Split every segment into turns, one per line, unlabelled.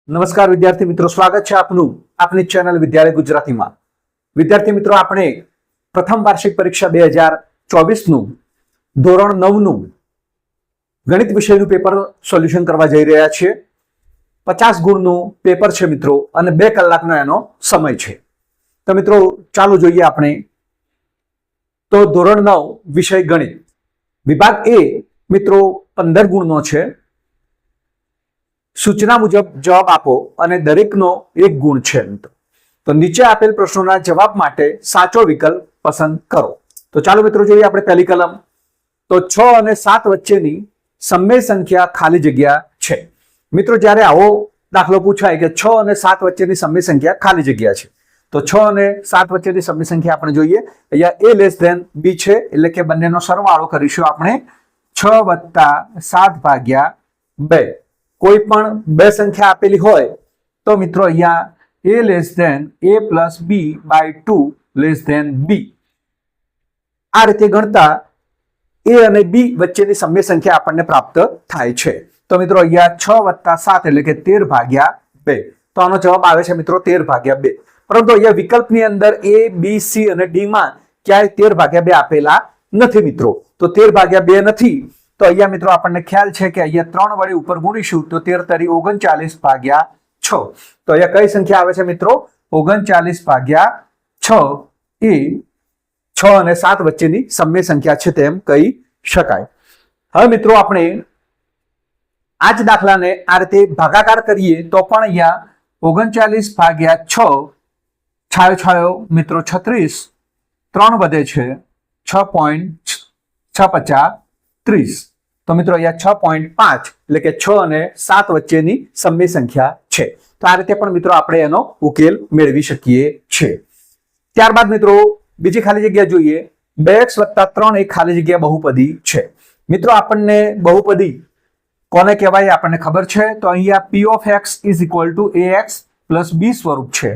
નમસ્કાર વિદ્યાર્થી મિત્રો, સ્વાગત છે આપનું આપની ચેનલ વિદ્યાલય ગુજરાતીમાં। વિદ્યાર્થી મિત્રો, આપણે પ્રથમ વાર્ષિક પરીક્ષા 2024 નું ધોરણ 9 નું ગણિત વિષયનું પેપર સોલ્યુશન કરવા જઈ રહ્યા છીએ। 50 ગુણનું પેપર છે મિત્રો અને 2 કલાકનો એનો સમય છે। તો મિત્રો ચાલો જોઈએ આપણે। તો ધોરણ 9 વિષય ગણિત વિભાગ એ મિત્રો 15 ગુણનો છે। સૂચના મુજબ જવાબ આપો અને દરેકનો 1 ગુણ છે। તો નીચે આપેલ પ્રશ્નોના જવાબ માટે સાચો વિકલ્પ પસંદ કરો। તો ચાલો મિત્રો જોઈએ આપણે પહેલી કલમ। તો 6 અને 7 વચ્ચેની સમય સંખ્યા ખાલી જગ્યા છે। મિત્રો જ્યારે આવો દાખલો પૂછાય કે 6 અને 7 વચ્ચેની સમય સંખ્યા ખાલી જગ્યા છે, તો 6 અને 7 વચ્ચેની સમય સંખ્યા આપણે જોઈએ। અહીંયા a લેસ ધેન b છે, એટલે કે બંનેનો સરવાળો કરીશું આપણે 6 + 7 ભાગ્યા 2। કોઈ પણ બે સંખ્યા આપેલી હોય તો મિત્રો અહીંયા a less than a plus b by 2 less than b। આ રીતે ગણતા a અને b વચ્ચેની સમય સંખ્યા આપણને પ્રાપ્ત થાય છે। તો મિત્રો અહીંયા 6 + 7 એટલે કે 13 ભાગ્યા 2। તો આનો જવાબ આવે છે મિત્રો 13 ભાગ્યા 2। પરંતુ અહીંયા વિકલ્પની અંદર a b c અને d માં ક્યાંય 13 ભાગ્યા 2 આપેલા નથી મિત્રો। તો 13 ભાગ્યા 2 નથી, તો અહીંયા મિત્રો આપણને ખ્યાલ છે કે અહીંયા 3 વડે ઉપર ગુણીશું તો 13 તરી 39 ભાગ્યા 6। તો અહીંયા કઈ સંખ્યા આવે છે મિત્રો? 39 ભાગ્યા 6 એ 6 અને 7 વચ્ચેની સમય સંખ્યા છે તેમ કહી શકાય। હવે મિત્રો આપણે આ જ દાખલાને આ રીતે ભાગાકાર કરીએ તો પણ અહીંયા 39 ભાગ્યા 6 છાયો છાયો મિત્રો 36, 3 વધે છે 6.650 30। તો મિત્રો અહીંયા 6.5 એટલે કે 6 અને 7 વચ્ચેની સમય સંખ્યા છે। તો આ રીતે પણ મિત્રો આપણે એનો ઉકેલ મેળવી શકીએ છીએ। ત્યારબાદ મિત્રો બીજી ખાલી જગ્યા જોઈએ। 2x + 3 એ ખાલી જગ્યા બહુપદી છે। મિત્રો આપણને બહુપદી કોને કહેવાય આપણને ખબર છે। તો અહીંયા p of x = ax + b સ્વરૂપ છે।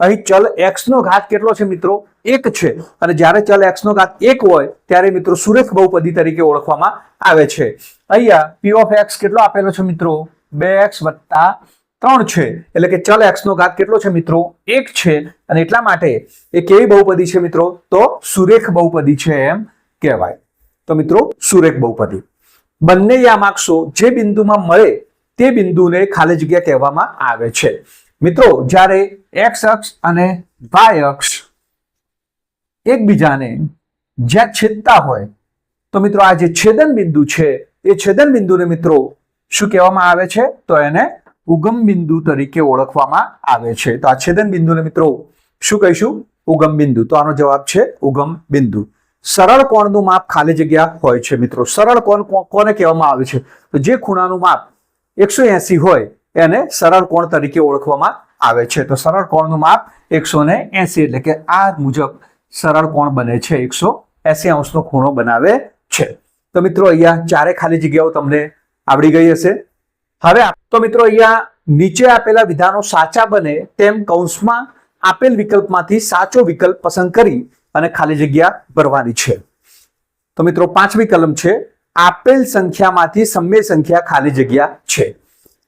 અહીં ચલ x નો ઘાત કેટલો છે મિત્રો? 1 છે, અને જ્યારે ચલ x નો ઘાત 1 હોય ત્યારે મિત્રો સુરેખ બહુપદી તરીકે ઓળખવામાં આવે છે। અહીંયા p of x કેટલો આપેલો છે મિત્રો? 2x + 3 છે, એટલે કે ચલ x નો ઘાત કેટલો છે મિત્રો? 1 છે, અને એટલા માટે એ કેવી બહુપદી છે મિત્રો? તો સુરેખ બહુપદી છે એમ કહેવાય। તો મિત્રો સુરેખ બહુપદી બંને યામાક્ષો જે બિંદુમાં મળે તે બિંદુને ખાલી જગ્યા કહેવામાં આવે છે। મિત્રો જ્યારે x અક્ષ અને y અક્ષ એકબીજાને જ્યાં છેદતા હોય તો મિત્રો આ જે છેદન બિંદુ છે એ છેદન બિંદુને મિત્રો શું કહેવામાં આવે છે? તો એને ઉગમ બિંદુ તરીકે ઓળખવામાં આવે છે। તો આ છેદન બિંદુને મિત્રો શું કહીશું? ઉગમ બિંદુ। તો આનો જવાબ છે ઉગમ બિંદુ। સરળ કોણનું માપ ખાલી જગ્યા હોય છે મિત્રો। સરળ કોણ કોને કહેવામાં આવે છે? તો જે ખૂણાનું માપ 180 હોય એને સરળ કોણ તરીકે ઓળખવામાં આવે છે। તો સરળ કોણનું માપ 180 એટલે કે આ મુજબ સરળ કોણ બને છે, 180 અંશનો ખૂણો બનાવે છે। તો મિત્રો અહીંયા ચારે ખાલી જગ્યાઓ તમને આવડી ગઈ હશે। હવે તો મિત્રો અહીંયા નીચે આપેલા વિધાનો સાચા બને તેમ કૌંસમાં આપેલ વિકલ્પમાંથી સાચો વિકલ્પ પસંદ કરી અને ખાલી જગ્યા ભરવાની છે। તો મિત્રો પાંચમી કલમ છે, આપેલ સંખ્યામાંથી સમય સંખ્યા ખાલી જગ્યા છે।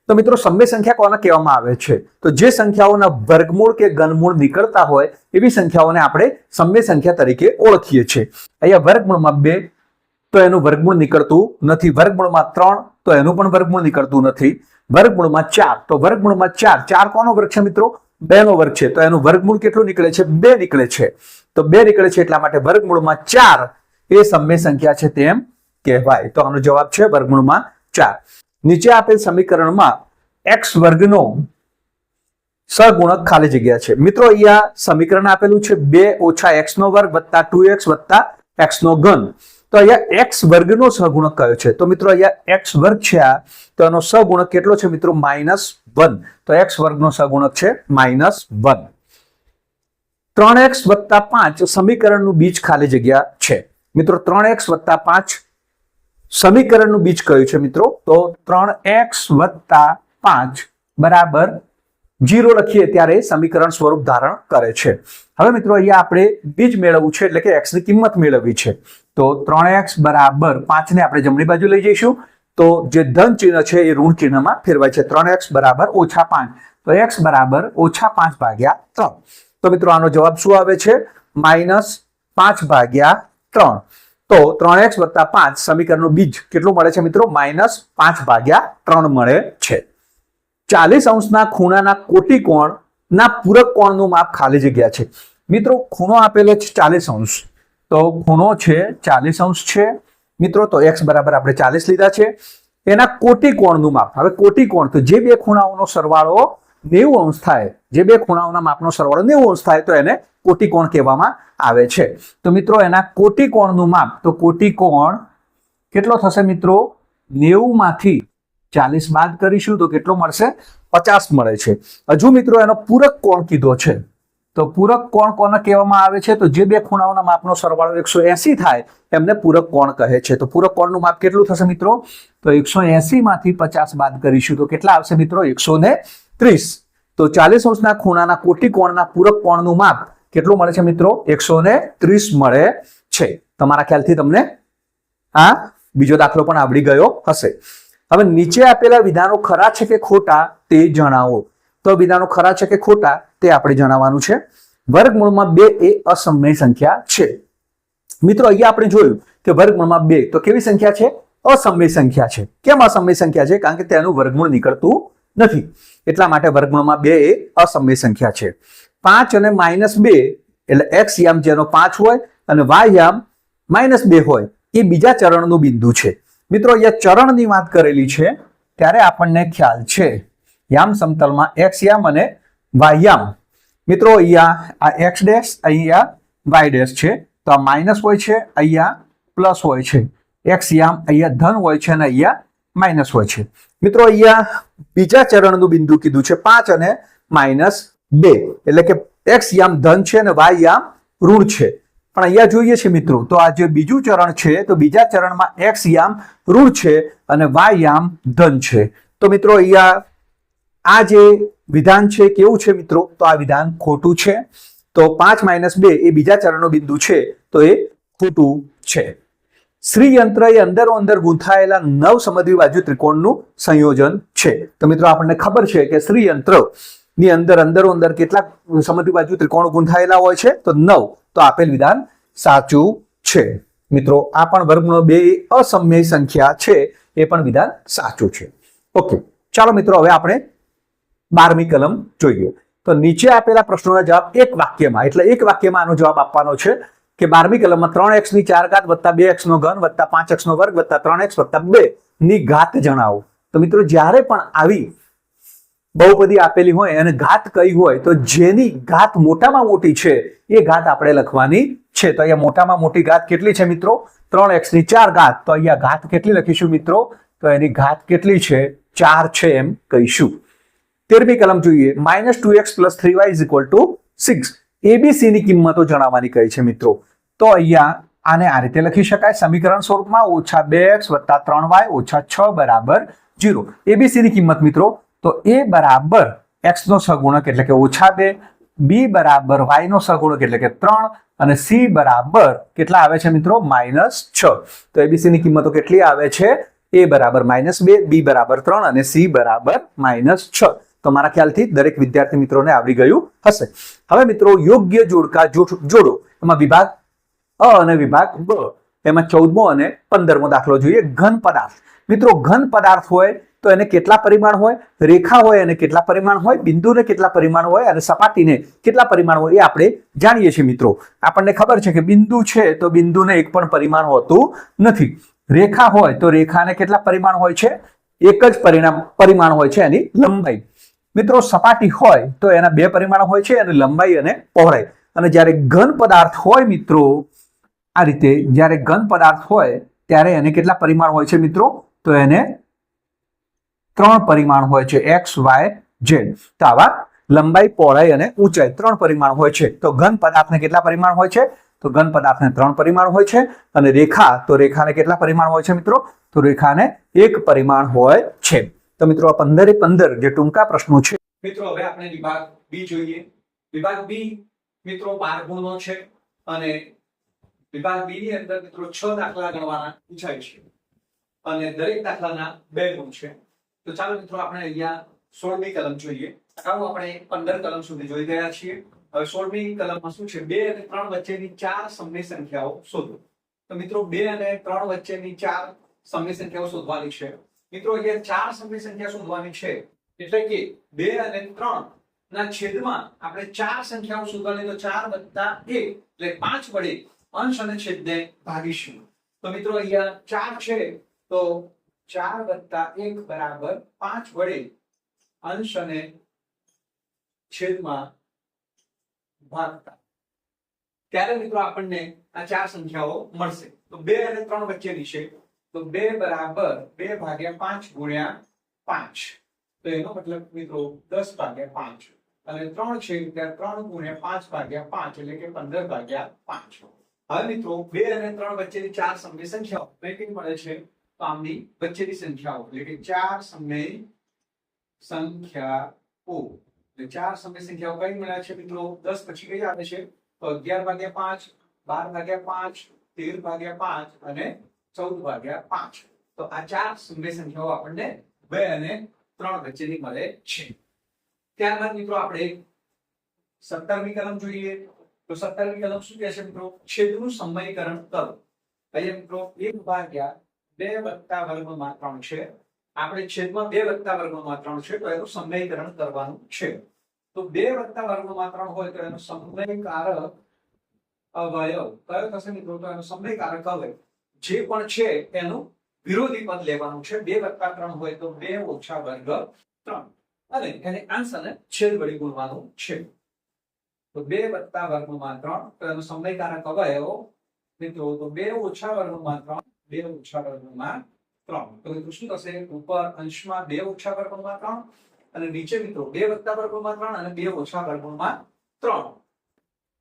તો મિત્રો સમય સંખ્યા કોને કહેવામાં આવે છે? તો જે સંખ્યાઓના વર્ગમૂળ કે ઘનમૂળ નીકળતા હોય એવી સંખ્યાઓને આપણે સમય સંખ્યા તરીકે ઓળખીએ છીએ। અહીંયા વર્ગમૂળમાં 2 તો એનું વર્ગમૂળ નીકળતું નથી, વર્ગમૂળમાં 3 તો એનું પણ વર્ગમૂળ નીકળતું નથી, વર્ગમૂળમાં 4 તો વર્ગમૂળમાં 4 કોનો વર્ગ છે મિત્રો? 2 નો વર્ગ છે, તો એનું વર્ગમૂળ કેટલું નીકળે છે? 2 નીકળે છે। તો 2 નીકળે છે એટલા માટે વર્ગમૂળમાં 4 એ સમય સંખ્યા છે તેમ કહેવાય। તો આનો જવાબ છે વર્ગમૂળમાં 4। નીચે આપેલ સમીકરણમાં x વર્ગનો સહગુણક ખાલી જગ્યા છે। મિત્રો અહીંયા સમીકરણ આપેલું છે 2 - x નો વર્ગ + 2x + x નો ઘન। તો અહીંયા x વર્ગનો સહગુણક કયો છે? તો મિત્રો અહીંયા x વર્ગ છે આ, તો એનો સહગુણક કેટલો છે મિત્રો? -1। તો x વર્ગનો સહગુણક છે -1। 3x + 5 સમીકરણનું બીજ ખાલી જગ્યા છે। મિત્રો 3x + 5 સમીકરણનું બીજ કયું છે મિત્રો? તો 3x + 5 બરાબર 0 લખીએ ત્યારે સમીકરણ સ્વરૂપ ધારણ કરે છે। હવે મિત્રો અહીંયા આપણે બીજ મેળવવું છે, એટલે કે x ની કિંમત મેળવવી છે। તો 3x = 5 ને આપણે જમણી બાજુ લઈ જઈશું તો જે ધન ચિહ્ન છે એ ઋણ ચિહ્નમાં ફેરવાય છે. 3x બરાબર -5, તો x બરાબર -5 ભાગ્યા 3. તો મિત્રો આનો જવાબ શું આવે છે? -5 ભાગ્યા 3. તો 3x વત્તા 5 સમીકરણનું બીજ કેટલું મળે છે મિત્રો? -5 ભાગ્યા 3 મળે છે. 40 અંશના ખૂણાના કોટિકોણના પૂરક કોણનું માપ ખાલી જગ્યા છે. મિત્રો ખૂણો આપેલો છે 40 અંશ, તો ખૂણો છે 40 અંશ છે મિત્રો. તો x બરાબર આપણે 40 લીધા છે. એના કોટિકોણનું માપ, હવે કોટિકોણ તો જે બે ખૂણાઓનો સરવાળો 90 અંશ થાય, જે બે ખૂણાઓના માપનો સરવાળો 90 અંશ થાય તો એને કોટિકોણ કહેવામાં આવે છે. તો મિત્રો એના કોટિકોણનું માપ, તો કોટિકોણ કેટલો થશે મિત્રો? 90 માંથી 40 બાદ કરીશું તો કેટલો મળશે? 50 મળે છે. હજુ મિત્રો એનો પૂરક કોણ કીધો છે, તો પૂરક કોણ કોને કહેવામાં આવે છે? તો જે બે ખૂણાઓના માપનો સરવાળો 180 થાય એમને પૂરક કોણ કહે છે. તો પૂરક કોણનું માપ કેટલું થશે મિત્રો? તો 180 માંથી 50 બાદ કરીશું તો કેટલા આવશે મિત્રો? 130. તો 40 અંશના ખૂણાના કોટિકોણના પૂરક કોણનું માપ કેટલું મળે છે મિત્રો? 130 મળે છે. તમારા ખ્યાલથી તમને આ બીજો દાખલો પણ આવડી ગયો હશે. હવે નીચે આપેલા વિધાનો ખરા છે કે ખોટા તે જણાવો. તો વિધાનો ખરા છે કે ખોટા તે આપણે જણાવવાનું છે. વર્ગમૂળમાં 2 એ અસમય સંખ્યા છે. મિત્રો અહીંયા આપણે જોયું કે વર્ગમૂળમાં 2 તો કેવી સંખ્યા છે? અસમય સંખ્યા છે. કેમ અસમય સંખ્યા છે? કારણ કે તેનું વર્ગમૂળ નીકળતું નથી, એટલા માટે વર્ગમૂળમાં 2 એ અસમય સંખ્યા છે. 5 અને -2 એટલે x યામ જેનો 5 હોય અને y યામ -2 હોય એ બીજા ચરણનું બિંદુ છે. મિત્રો અહીંયા ચરણની વાત કરેલી છે ત્યારે આપણને ખ્યાલ છે યામ સમતલમાં x યામ અને y યામ. મિત્રો અહીંયા આ x ડેશ, અહીંયા y ડેશ છે, તો આ માઇનસ હોય છે, અહીંયા પ્લસ હોય છે. x યામ અહીંયા ધન હોય છે અને અહીંયા માઇનસ હોય છે. મિત્રો અહીંયા બીજા ચરણનું બિંદુ કીધું છે 5 અને -2, એટલે કે x યામ ધન છે અને y યામ ઋણ છે. પણ અહીંયા જોઈએ છે મિત્રો, તો આ જે બીજું ચરણ છે તો બીજા ચરણમાં x યામ ઋણ છે અને y યામ ધન છે. તો મિત્રો અહીંયા આ જે વિધાન છે કેવું છે મિત્રો? તો આ વિધાન ખોટું છે. તો 5 - 2 એ બીજા ચરણનો બિંદુ છે તો એ ખોટું છે. શ્રીયંત્ર એ અંદરો અંદર ગૂંથાયેલા 9 સમદ્વિબાજુ ત્રિકોણનું સંયોજન છે. તો મિત્રો આપણને ખબર છે કે શ્રીયંત્ર ની અંદર અંદરો અંદર કેટલા સમદ્વિબાજુ ત્રિકોણો ગૂંથાયેલા હોય છે? તો 9. તો આપેલ વિધાન સાચું છે. મિત્રો આ પણ વર્ગમૂળ 2 અસમય સંખ્યા છે, એ પણ વિધાન સાચું છે. ઓકે, ચાલો મિત્રો હવે આપણે 12મી કલમ જોઈએ. તો નીચે આપેલા પ્રશ્નોના જવાબ એક વાક્યમાં, એટલે એક વાક્યમાં આનો જવાબ આપવાનો છે કે 12મી કલમમાં 3x ની 4 ઘાત વત્તા 2x નો ઘન વત્તા 5x નો વર્ગ વત્તા 3x વત્તા 2 ની ઘાત જણાવો. તો મિત્રો જ્યારે પણ આવી બહુપદી આપેલી હોય અને ઘાત કઈ હોય તો જેની ઘાત મોટામાં મોટી છે એ ઘાત આપણે લખવાની છે. તો અહીંયા મોટામાં મોટી ઘાત કેટલી છે મિત્રો? 3x ની 4 ઘાત. તો અહીંયા ઘાત કેટલી લખીશું મિત્રો? તો એની ઘાત કેટલી છે? 4 છે એમ કહીશું. 13મી કલમ જોઈએ. -2x + 3y = 6. ABC ની કિંમતો જણાવવાની કહી છે મિત્રો. તો અહીંયા આને આ રીતે લખી શકાય સમીકરણ સ્વરૂપમાં: -2x + 3y - 6 = 0. ABC ની કિંમત મિત્રો, તો a બરાબર x નો સહગુણક એટલે કે -2, b બરાબર y નો સહગુણક એટલે કે 3 અને c બરાબર કેટલા આવે છે મિત્રો? -6. તો ABC ની કિંમતો કેટલી આવે છે? a બરાબર -2, b બરાબર 3 અને c બરાબર -6. તો મારા ખ્યાલથી દરેક વિદ્યાર્થી મિત્રોને આવડી ગયું હશે. હવે મિત્રો યોગ્ય જોડકા જોડો. એમાં વિભાગ અ અને વિભાગ બ, એમાં 14મો અને 15મો દાખલો જોઈએ. ઘન પદાર્થ. મિત્રો ઘન પદાર્થ હોય તો એને કેટલા પરિમાણ હોય? રેખા હોય અને કેટલા પરિમાણ હોય? બિંદુને કેટલા પરિમાણ હોય અને સપાટીને કેટલા પરિમાણ હોય એ આપણે જાણીએ છીએ મિત્રો. આપણને ખબર છે કે બિંદુ છે તો બિંદુને એક પણ પરિમાણ હોતું નથી. રેખા હોય તો રેખાને કેટલા પરિમાણ હોય છે? એક જ પરિમાણ હોય છે, એની લંબાઈ. મિત્રો સપાટી હોય તો એના 2 પરિમાણ હોય છે, એની લંબાઈ અને પહોળાઈ. અને જ્યારે ઘન પદાર્થ હોય મિત્રો, આ રીતે જ્યારે ઘન પદાર્થ હોય ત્યારે એને કેટલા પરિમાણ હોય છે મિત્રો? તો એને 3 પરિમાણ હોય છે, x, y, z. તો આવા લંબાઈ, પહોળાઈ અને ઊંચાઈ 3 પરિમાણ હોય છે. તો ઘન પદાર્થને કેટલા પરિમાણ હોય છે? તો ઘન પદાર્થને 3 પરિમાણ હોય છે. અને રેખા, તો રેખાને કેટલા પરિમાણ હોય છે મિત્રો? તો રેખાને 1 પરિમાણ હોય છે. તો મિત્રો આ 15 જે ટૂંકા પ્રશ્નો છે. મિત્રો હવે આપણે વિભાગ બી જોઈએ. વિભાગ બી મિત્રો 12 ગુણનો છે અને વિભાગ બી ની અંદર મિત્રો 6 દાખલા ગણવાના પૂછાય છે. અને દરેક દાખલાના 2 ગુણ છે. તો ચાલો મિત્રો આપણે અહીંયા 16મી કલમ જોઈએ. અગાઉ આપણે 15 કલમ સુધી જોઈ ગયા છીએ. હવે 16મી કલમમાં શું છે? 2 અને 3 વચ્ચેની 4 સમય સંખ્યાઓ શોધો. તો મિત્રો 2 અને 3 વચ્ચેની 4 સમય સંખ્યાઓ શોધવાની છે. મિત્રો અહીંયા 4 સમય સંખ્યા શોધવાની છે, એટલે કે 2 અને 3 ના છેદમાં આપણે 4 સંખ્યાઓ શોધવાની. તો 4 + 1 એટલે 5 વડે અંશ અને છેદને ભાગીશું. તો મિત્રો અહીંયા 4 છે, તો 4 + 1 બરાબર 5 વડે અંશ અને છેદમાં ભાગતા ત્યારે મિત્રો આપણને આ 4 સંખ્યાઓ મળશે. તો 2 અને 3 વચ્ચેની છે, તો 2 બરાબર 2 ભાગ્યા 5 ગુણ્યા 5. તો એનો મતલબ મિત્રો 10 ભાગ્યા 5. અને 3 છે એટલે 3 ગુણ્યા 5 ભાગ્યા 5 એટલે કે 15 ભાગ્યા 5. હવે મિત્રો 2 અને 3 વચ્ચેની 4 સમય સંખ્યાઓ કઈ મળે છે? તો આમની વચ્ચેની સંખ્યાઓ એટલે કે 4 સમય સંખ્યાઓ. એટલે 4 સમય સંખ્યાઓ કઈ મળ્યા છે મિત્રો? 10 પછી કઈ આવે છે? તો 11 ભાગ્યા 5, 12 ભાગ્યા 5, 13 ભાગ્યા 5 અને 14 ભાગ્યા 5. તો આ 4 સમય સંખ્યાઓ આપણને 2 અને 3 વચ્ચેની મળે છે. ત્યારબાદ મિત્રો આપણે 17મી કલમ જોઈએ. તો 17મી કલમ શું કહે છે મિત્રો? છેદનું સમયકરણ કરો. અહીંયા મિત્રો 1 ભાગ્યા 2 વત્તા વર્ગમાં 3 છે. આપણે છેદમાં 2 વત્તા વર્ગમાં 3 છે, તો એનું સમયકરણ કરવાનું છે. તો 2 વત્તા વર્ગમાં 3 હોય તો એનો સમયકારક અવયવ કયો થશે મિત્રો? તો એનો સમયકારક અવયવ જે પણ છે એનું વિરોધી પદ લેવાનું છે. 2 વત્તા 3 હોય તો 2 ઓછા વર્ગ 3 અને એને અંશ અને છેદ વડે ગુણવાનું છે. તો 2 વત્તા વર્ગમાં 3 તો એનો સમયકારક અવયવ મિત્રો તો 2 ઓછા વર્ગમાં 3, 2 ઓછા વર્ગમાં 3. તો મિત્રો શું થશે? ઉપર અંશમાં 2 ઓછા વર્ગમાં 3 અને નીચે મિત્રો 2 વત્તા વર્ગમાં 3 અને 2 ઓછા વર્ગમાં 3.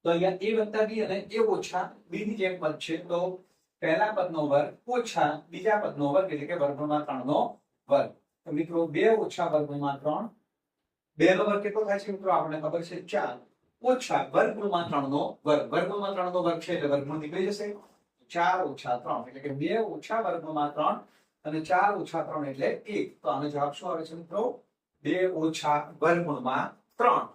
તો અહીંયા a વત્તા b અને a ઓછા b ની જેમ પદ છે, તો પહેલા પદનો વર્ગ ઓછા બીજા પદનો વર્ગ એટલે કે વર્ગમાં 3 નો વર્ગ. તો મિત્રો 2 ઓછા વર્ગમાં 3, 2 નો વર્ગ કેટલો થાય છે મિત્રો? આપણને ખબર છે 4 ઓછા વર્ગમાં 3 નો વર્ગ. વર્ગમાં 3 નો વર્ગ છે એટલે વર્ગમૂળ નીકળી જશે. 4 ઓછા 3 એટલે કે 2 ઓછા વર્ગમાં 3 અને 4 ઓછા 3 એટલે 1. તો આનો જવાબ શું આવે છે મિત્રો? 2 ઓછા વર્ગમૂળમાં 3.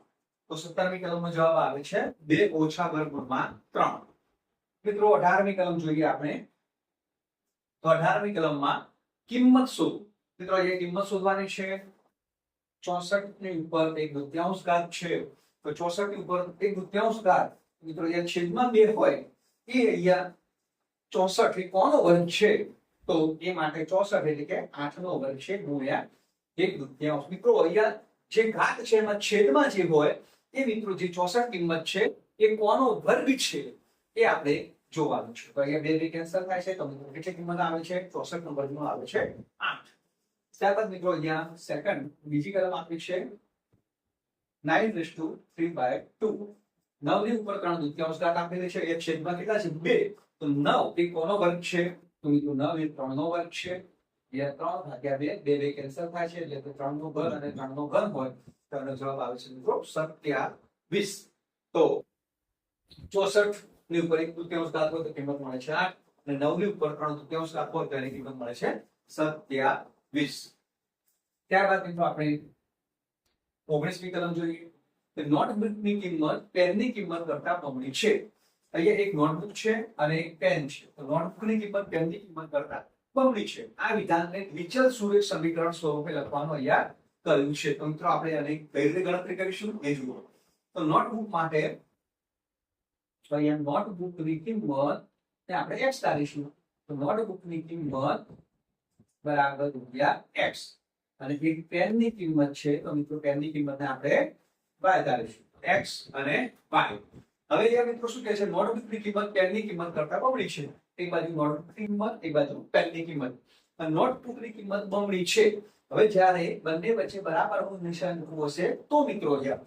તો 17મી કલમનો જવાબ આવે છે 2 ઓછા વર્ગમૂળમાં 3. મિત્રો 18મી કલમ જોઈએ આપણે. તો 18મી કલમમાં કિંમત શોધો. મિત્રો અહીંયા કિંમત શોધવાની છે. 64 ની ઉપર 1/2 ઘાત છે, તો 64 ની ઉપર 1/2 ઘાત મિત્રો અહીંયા છેદમાં 2 હોય એ અહીંયા 64 એ કોનો વર્ગ છે? તો એ માટે 64 એટલે કે 8 નો વર્ગ છે ગુણ્યા 1/2. મિત્રો અહીંયા જે ઘાત છે એમાં છેદમાં જે હોય એ મિત્રો જે 64 કિંમત છે એ કોનો વર્ગ છે એ આપણે જોવાનું છે. તો અહીંયા 2 કેન્સલ થાય છે, તો મિત્રો કેટલી કિંમત આવે છે? 64 નો વર્ગમૂળ આવે છે 8. ત્યારબાદ મિત્રો અહીંયા સેકન્ડ બીજી કલમ આપી છે 9/3/2. 9 ની ઉપર 3/2 ઘાત આપેલી છે. એ છેદમાં કેટલા છે? 2. તો 9 એ કોનો વર્ગ છે? તો મિત્રો 9 એ 3 નો વર્ગ છે. અહીંયા 3 ભાગ્યા 2, 2 કેન્સલ થાય છે એટલે 3 નો ઘન અને 3 નો ઘન હોય તો એનો જવાબ આવે છે મિત્રો 27. તો 64 ની ઉપર 1/2 ઘાત હોય તો કિંમત મળે છે 8 અને 9 ની ઉપર 3/2 ઘાત હોય તો એની કિંમત મળે છે 27. ત્યારબાદ મિત્રો આપણે 19મી કલમ જોઈએ. તો નોટબુકની કિંમત પેનની કિંમત કરતા બમણી છે. અહીંયા એક નોટબુક છે અને એક પેન છે. તો નોટબુકની કિંમત પેનની કિંમત કરતા બમણી છે. આ વિધાનને વિચલ સુરેખ સમીકરણ સ્વરૂપે લખવાનું અહીંયા કર્યું છે. તો મિત્રો આપણે આની કઈ રીતે ગણતરી કરીશું એ જુઓ. તો નોટબુક માટે તો અહીંયા નોટબુકની કિંમત આપણે x ધારીશું. તો નોટબુકની કિંમત બરાબર રૂપિયા x અને એક પેનની કિંમત છે, તો મિત્રો પેનની કિંમતને આપણે y ધારીશું. x અને y. હવે અહીંયા મિત્રો શું કહે છે? નોટબુકની કિંમત પેનની કિંમત કરતા બમણી છે. એક બાજુ નોટબુકની કિંમત, એક બાજુ પેનની કિંમત. નોટબુકની કિંમત બમણી છે. હવે જ્યારે બંને વચ્ચે બરાબર નિશાન મૂકવું હશે તો મિત્રો અહીંયા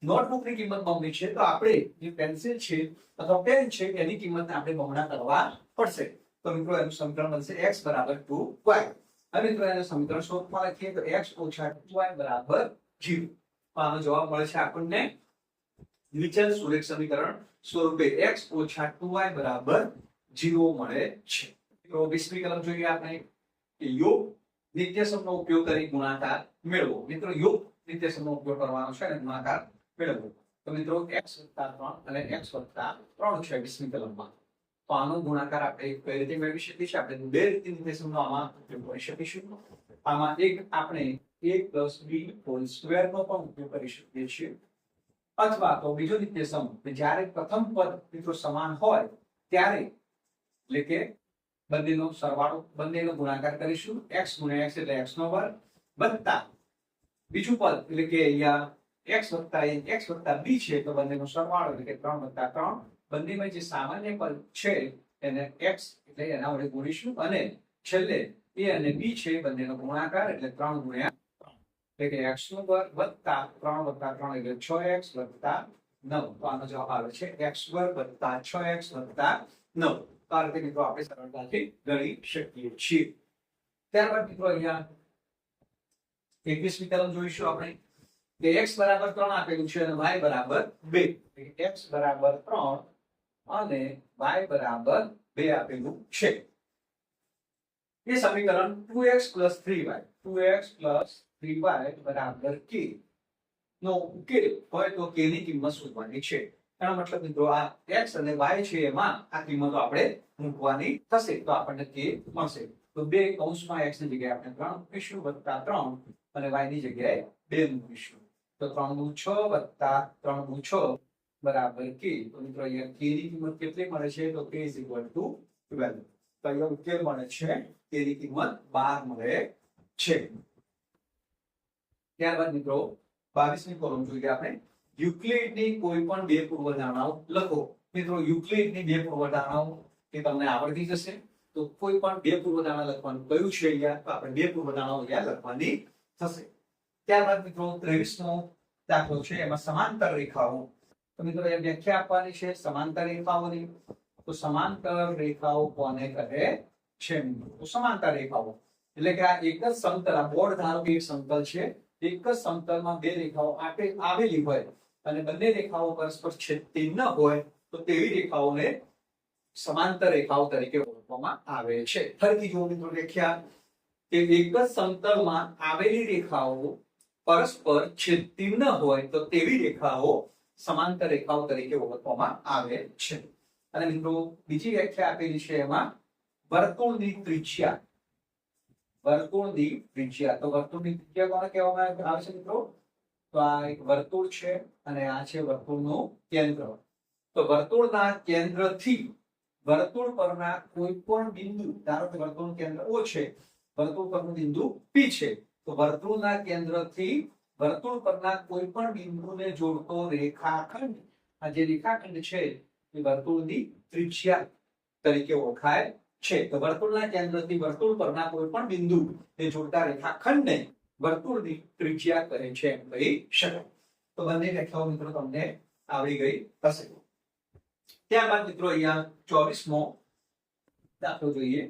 નોટબુકની કિંમત બમણી છે, તો આપણે જે પેન્સિલ છે અથવા પેન છે એની કિંમતને આપણે બમણા કરવા પડશે. તો મિત્રો એનું સમીકરણ બનશે x = 2y. હવે મિત્રો એનું સમીકરણ સ્વરૂપમાં લખીએ તો x - 2y = 0. તો આનો જવાબ મળે છે આપણને વિચલ સુરેખ સમીકરણ સ્વરૂપે x - 2y = 0 મળે છે. મિત્રો 20મી કલમ જોઈએ આપણે.
કે યોગ નિત્યસમનો ઉપયોગ કરી ગુણાકાર મેળવો. મિત્રો યોગ નિત્યસમનો ઉપયોગ કરવાનો છે અને ગુણાકાર મેળવવો. તો મિત્રો x + 3 અને x + 3 છે 20મી કલમમાં. તો આનો ગુણાકાર આપણે કઈ રીતે મેળવી શકીએ છીએ? આપણે બે રીતે નિત્યસમનો આમાં ઉપયોગ કરી શકીશું. આમાં એક આપણે a + b હોલ સ્ક્વેર નો પણ ઉપયોગ કરી શકીએ છીએ, અથવા તો બીજો નિત્યસમ જ્યારે પ્રથમ પદ મિત્રો સમાન હોય ત્યારે, એટલે કે બંનેનો સરવાળો, બંનેનો ગુણાકાર કરીશું. x * x એટલે x નો વર્ગ વત્તા બીજું પદ એટલે કે અહીંયા x + a x + b છે તો બંનેનો સરવાળો એટલે કે 3 + 3. બંનેમાં જે સામાન્ય પદ છે એને x એટલે એના વડે ગુણીશું અને છેલ્લે a અને b છે બંનેનો ગુણાકાર એટલે 3 × 3 એટલે કે x નો વર્ગ વત્તા 3 + 3 એટલે 6x + 9. તો આનો જવાબ આવે છે x² + 6x + 9. તો આ રીતે મિત્રો આપણે સરળતાથી ગણી શકીએ છીએ. ત્યારબાદ મિત્રો અહીંયા 21મી કલમ જોઈશું આપણે કે x = 3 આપેલું છે અને y = 2. x = 3 અને y = 2 આપેલું છે. એ સમીકરણ 2x + 3y 2x + 3y = k નો ઉકેલ હોય તો k ની કિંમત શોધવાની છે. એનો મતલબ મિત્રો આ x અને y છે એમાં આ કિંમતો આપણે મૂકવાની થશે તો આપણને k મળશે. તો 2 કૌંસમાં x ની જગ્યાએ આપણે 3 મૂકીશું વત્તા 3 અને y ની જગ્યાએ 2 મૂકીશું. તો 3 × 6 વત્તા 3 × 6 = k. તો મિત્રો અહીંયા k ની કિંમત કેટલી મળે છે? તો k = 12. તો અહીંયા ઉકેલ મળે છે k ની કિંમત 12 મળે છે. ત્યારબાદ મિત્રો 22મી કોલમ જોઈએ આપણે. યુક્લિડની કોઈ પણ બે પૂર્વધારણાઓ લખો. મિત્રો યુક્લિડની બે પૂર્વધારણાઓ એ તમને આવડતી જશે. તો કોઈ પણ બે પૂર્વધારણા લખવાનું કયું છે અહીંયા? તો આપણે બે પૂર્વધારણાઓ અહીંયા લખવાની થશે. ત્યારબાદ મિત્રો 23મો દાખલો છે એમાં સમાંતર રેખાઓ. તો મિત્રો એ વ્યાખ્યા આપવાની છે સમાંતર રેખાઓની. તો સમાંતર રેખાઓ કોને કહે છે? તો સમાંતર રેખાઓ એટલે કે આ એક જ સમતલ, આ બોર્ડ ધારો કે એક સમતલ છે, એક જ સમતલમાં બે રેખાઓ આવેલી હોય અને બંને રેખાઓ પરસ્પર છેદતી ન હોય તો તેવી રેખાઓને સમાંતર રેખાઓ તરીકે ઓળખવામાં આવે છે. ફરીથી જો મિત્રો વ્યાખ્યા કે એક જ સમતલમાં આવેલી રેખાઓ પરસ્પર છેદતી ન હોય તો તેવી રેખાઓ સમાંતર રેખાઓ તરીકે ઓળખવામાં આવે છે. અને મિત્રો બીજી વ્યાખ્યા આપેલી છે એમાં વર્તુળની ત્રિજ્યા. વર્તુળની ત્રિજ્યા, તો વર્તુળની ત્રિજ્યા કોને કહેવામાં આવે છે મિત્રો? તો આ એક વર્તુળ છે અને આ છે વર્તુળનું કેન્દ્ર. તો વર્તુળના કેન્દ્રથી વર્તુળ પરના કોઈ પણ બિંદુ, ધારો કે વર્તુળનું કેન્દ્ર O છે, વર્તુળ પરનું બિંદુ P છે, તો વર્તુળના કેન્દ્રથી વર્તુળ પરના કોઈ પણ બિંદુને જોડતો રેખાખંડ, આ જે રેખાખંડ છે એ વર્તુળની ત્રિજ્યા તરીકે ઓળખાય છે. તો વર્તુળના કેન્દ્રથી વર્તુળ પરના કોઈ પણ બિંદુ એ જોડતા રેખાખંડને વર્તુળની ત્રિજ્યા કહે છે એમ કહી શકાય. તો બંને વ્યાખ્યાઓ મિત્રો તમને આવડી ગઈ હશે. ત્યારબાદ મિત્રો અહીંયા 24મો દાખલો જોઈએ.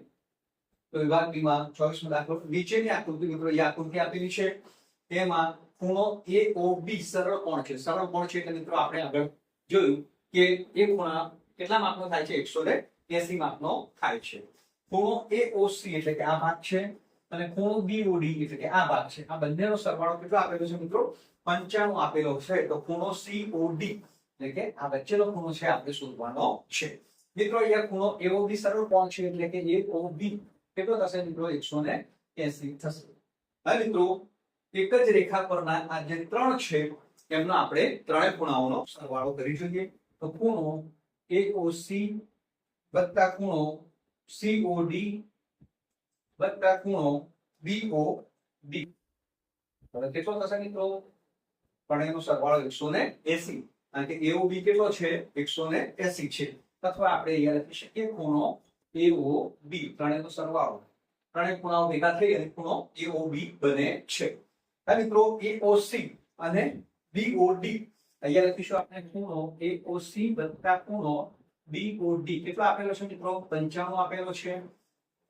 તો વિભાગ B માં 24મો દાખલો. નીચેની આકૃતિ મિત્રો એ આકૃતિ આપેલી છે તેમાં ખૂણો AOB સરળ કોણ છે. સરળ કોણ છે એટલે મિત્રો આપણે આગળ જોયું કે એ ખૂણા કેટલા માપનો થાય છે? 180 માપનો થાય છે. ખૂણો AOC એટલે કે આ ભાગ છે અને ખૂણો BOD એટલે કે આ ભાગ છે. આ બંનેનો સરવાળો કેટલો આપેલો છે મિત્રો? 95 આપેલો છે. તો ખૂણો COD એટલે કે આ વચ્ચેનો ખૂણો છે આપણે શોધવાનો છે. મિત્રો અહીંયા ખૂણો AOB સરળ કોણ છે એટલે કે AOB કેટલો થશે મિત્રો? 180 થશે. હવે મિત્રો એક જ રેખા પરના આ જે ત્રણ છે એમનો આપણે ત્રણેય ખૂણાઓનો સરવાળો કરી જોઈએ. તો ખૂણો AOC વત્તા ખૂણો COD વત્તા ખૂણો BOD હવે કેટલો થશે મિત્રો? ત્રણેયનો સરવાળો 180. કારણ કે AOB કેટલો છે? 180 છે. અથવા આપણે અહીંયા લખી શકીએ ખૂણો AOB, ત્રણેયનો સરવાળો, ત્રણેય ખૂણાઓ ભેગા થઈ અને ખૂણો AOB બને છે. હવે મિત્રો AOC અને BOD અહીંયા લખીશું આપણે ખૂણો AOC વત્તા ખૂણો BOD કેટલો આપેલો છે મિત્રો? 95 આપેલો છે.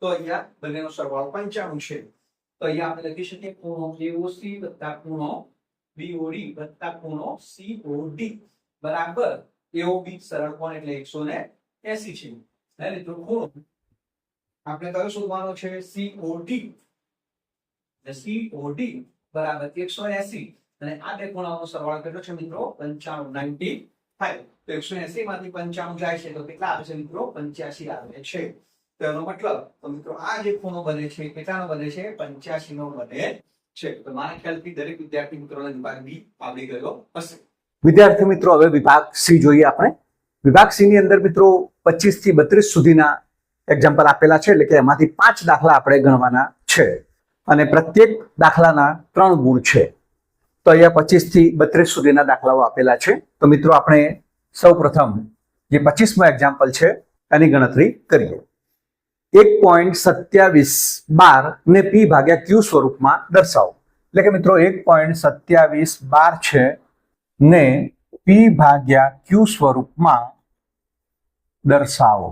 તો અહીંયા બંનેનો સરવાળો 95 છે. તો અહીંયા આપણે લખી શકીએ ખૂણો AOC વત્તા ખૂણો BOD વત્તા ખૂણો COD બરાબર AOB સરળ કોણ એટલે 180 છે. હવે મિત્રો ખૂણો આપણે કયો શોધવાનો છે? COD. COD બરાબર 180 અને આ બે ખૂણાઓનો સરવાળો કેટલો છે મિત્રો? 95 95. તો 180 માંથી 95 જાય છે તો કેટલા આવે છે મિત્રો? 85 આવે છે. તો એનો મતલબ તો મિત્રો આ જે ખૂણો બને છે કેટલાનો બને છે? 85 નો બને છે. તો મારા ખ્યાલથી દરેક વિદ્યાર્થી મિત્રોને વિભાગ બી આવડી ગયો હશે.
વિદ્યાર્થી મિત્રો હવે વિભાગ સી જોઈએ આપણે. વિભાગ સી ની અંદર મિત્રો 25 થી 32 સુધીના એક્ઝામ્પલ આપેલા છે, એટલે કે એમાંથી 5 દાખલા આપણે ગણવાના છે અને પ્રત્યેક દાખલાના 3 ગુણ છે. તો અહીંયા 25 થી 32 સુધીના દાખલાઓ આપેલા છે. તો મિત્રો આપણે સૌપ્રથમ જે 25મો એક્ઝામ્પલ છે એની ગણતરી કરીએ. 1.2712 ને p ભાગ્યા q સ્વરૂપમાં દર્શાવો. એટલે કે મિત્રો 1.2712 છે ને p ભાગ્યા q સ્વરૂપમાં દર્શાવો.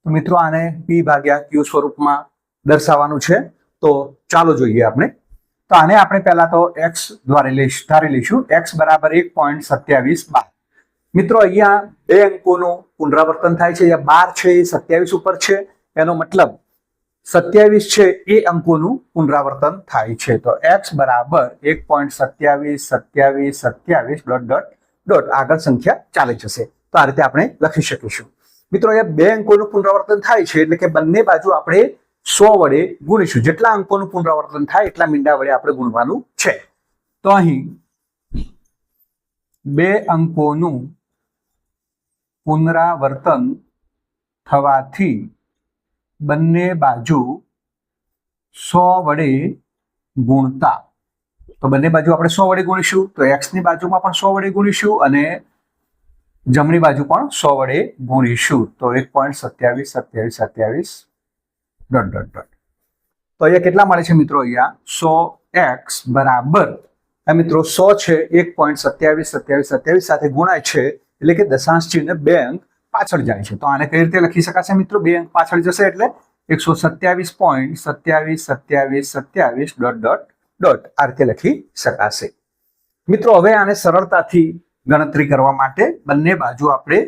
તો મિત્રો આને p ભાગ્યા q સ્વરૂપમાં દર્શાવવાનું છે. તો ચાલો જોઈએ આપણે. તો આને આપણે પહેલા તો x ધારી લઈશું. x બરાબર 1.2712. મિત્રો અહીંયા બે અંકોનું પુનરાવર્તન થાય છે. અહીંયા 12 છે એ 27 ઉપર છે, એનો મતલબ 27 છે એ અંકોનું પુનરાવર્તન થાય છે. તો x બરાબર 1.272727 આગળ સંખ્યા ચાલે જશે. તો આ રીતે આપણે લખી શકીશું. મિત્રો અહીંયા બે અંકોનું પુનરાવર્તન થાય છે એટલે કે બંને બાજુ આપણે 100 વડે ગુણીશું. જેટલા અંકોનું પુનરાવર્તન થાય એટલા મીંડા વડે આપણે ગુણવાનું છે. તો અહીં બે અંકોનું પુનરાવર્તન થવાથી બંને બાજુ 100 વડે ગુણતા, તો બંને બાજુ આપણે 100 વડે ગુણીશું. તો x ની બાજુમાં પણ 100 વડે ગુણીશું અને જમણી બાજુ પણ 100 વડે ગુણીશું. તો 1.272727 તો અહીંયા કેટલા મળે છે મિત્રો? અહીંયા 100x બરાબર મિત્રો 100 છે 1.272727 સાથે ગુણાય છે એટલે કે દશાંશ ચિહ્ન બે અંક પાછળ જાય છે. તો આને કઈ રીતે લખી શકાશે મિત્રો? બે અંક પાછળ જશે એટલે 127.272727 આ રીતે લખી શકાશે. મિત્રો હવે આને સરળતાથી ગણતરી કરવા માટે બંને બાજુ આપણે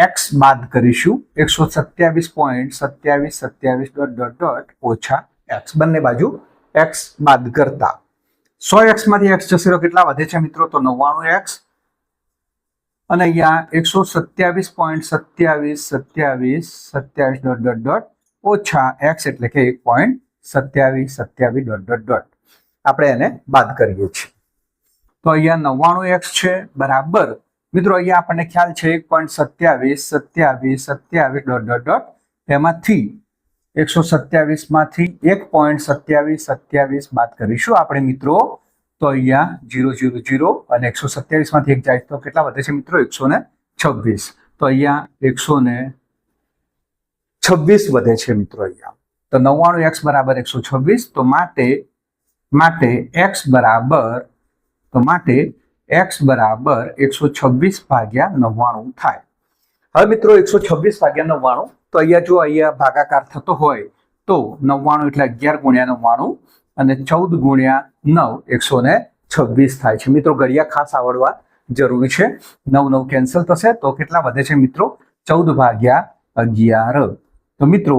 x બાદ કરીશું. 127.2727 ઓછા x, બંને બાજુ x બાદ કરતા 100x માંથી x જશે તો કેટલા વધે છે મિત્રો? તો 99x અને અહીંયા 127.2727 ઓછા x એટલે કે 1.2727 આપણે એને બાદ કરીએ છીએ. તો અહીંયા 99x છે બરાબર મિત્રો અહીંયા આપણને ખ્યાલ છે 1.272727 એમાંથી 127 માંથી 1.2727 બાદ કરીશું આપણે મિત્રો. તો અહીંયા 0 0 0 અને 127 માંથી 1 જાય તો કેટલા વધે છે મિત્રો? 126. તો અહીંયા 126 વધે છે મિત્રો અહીંયા. તો 99x બરાબર 126. તો માટે x બરાબર 126 ભાગ્યા 99 થાય. હવે મિત્રો 126 ભાગ્યા 99, તો અહીંયા જો અહીંયા ભાગાકાર થતો હોય તો 99 એટલે 11 ગુણ્યા 99 અને 14 ગુણ્યા 9 126 થાય છે. મિત્રો ઘડિયા ખાસ આવડવા જરૂરી છે. 9 9 કેન્સલ થશે તો કેટલા વધે છે મિત્રો? 14 ભાગ્યા 11. તો મિત્રો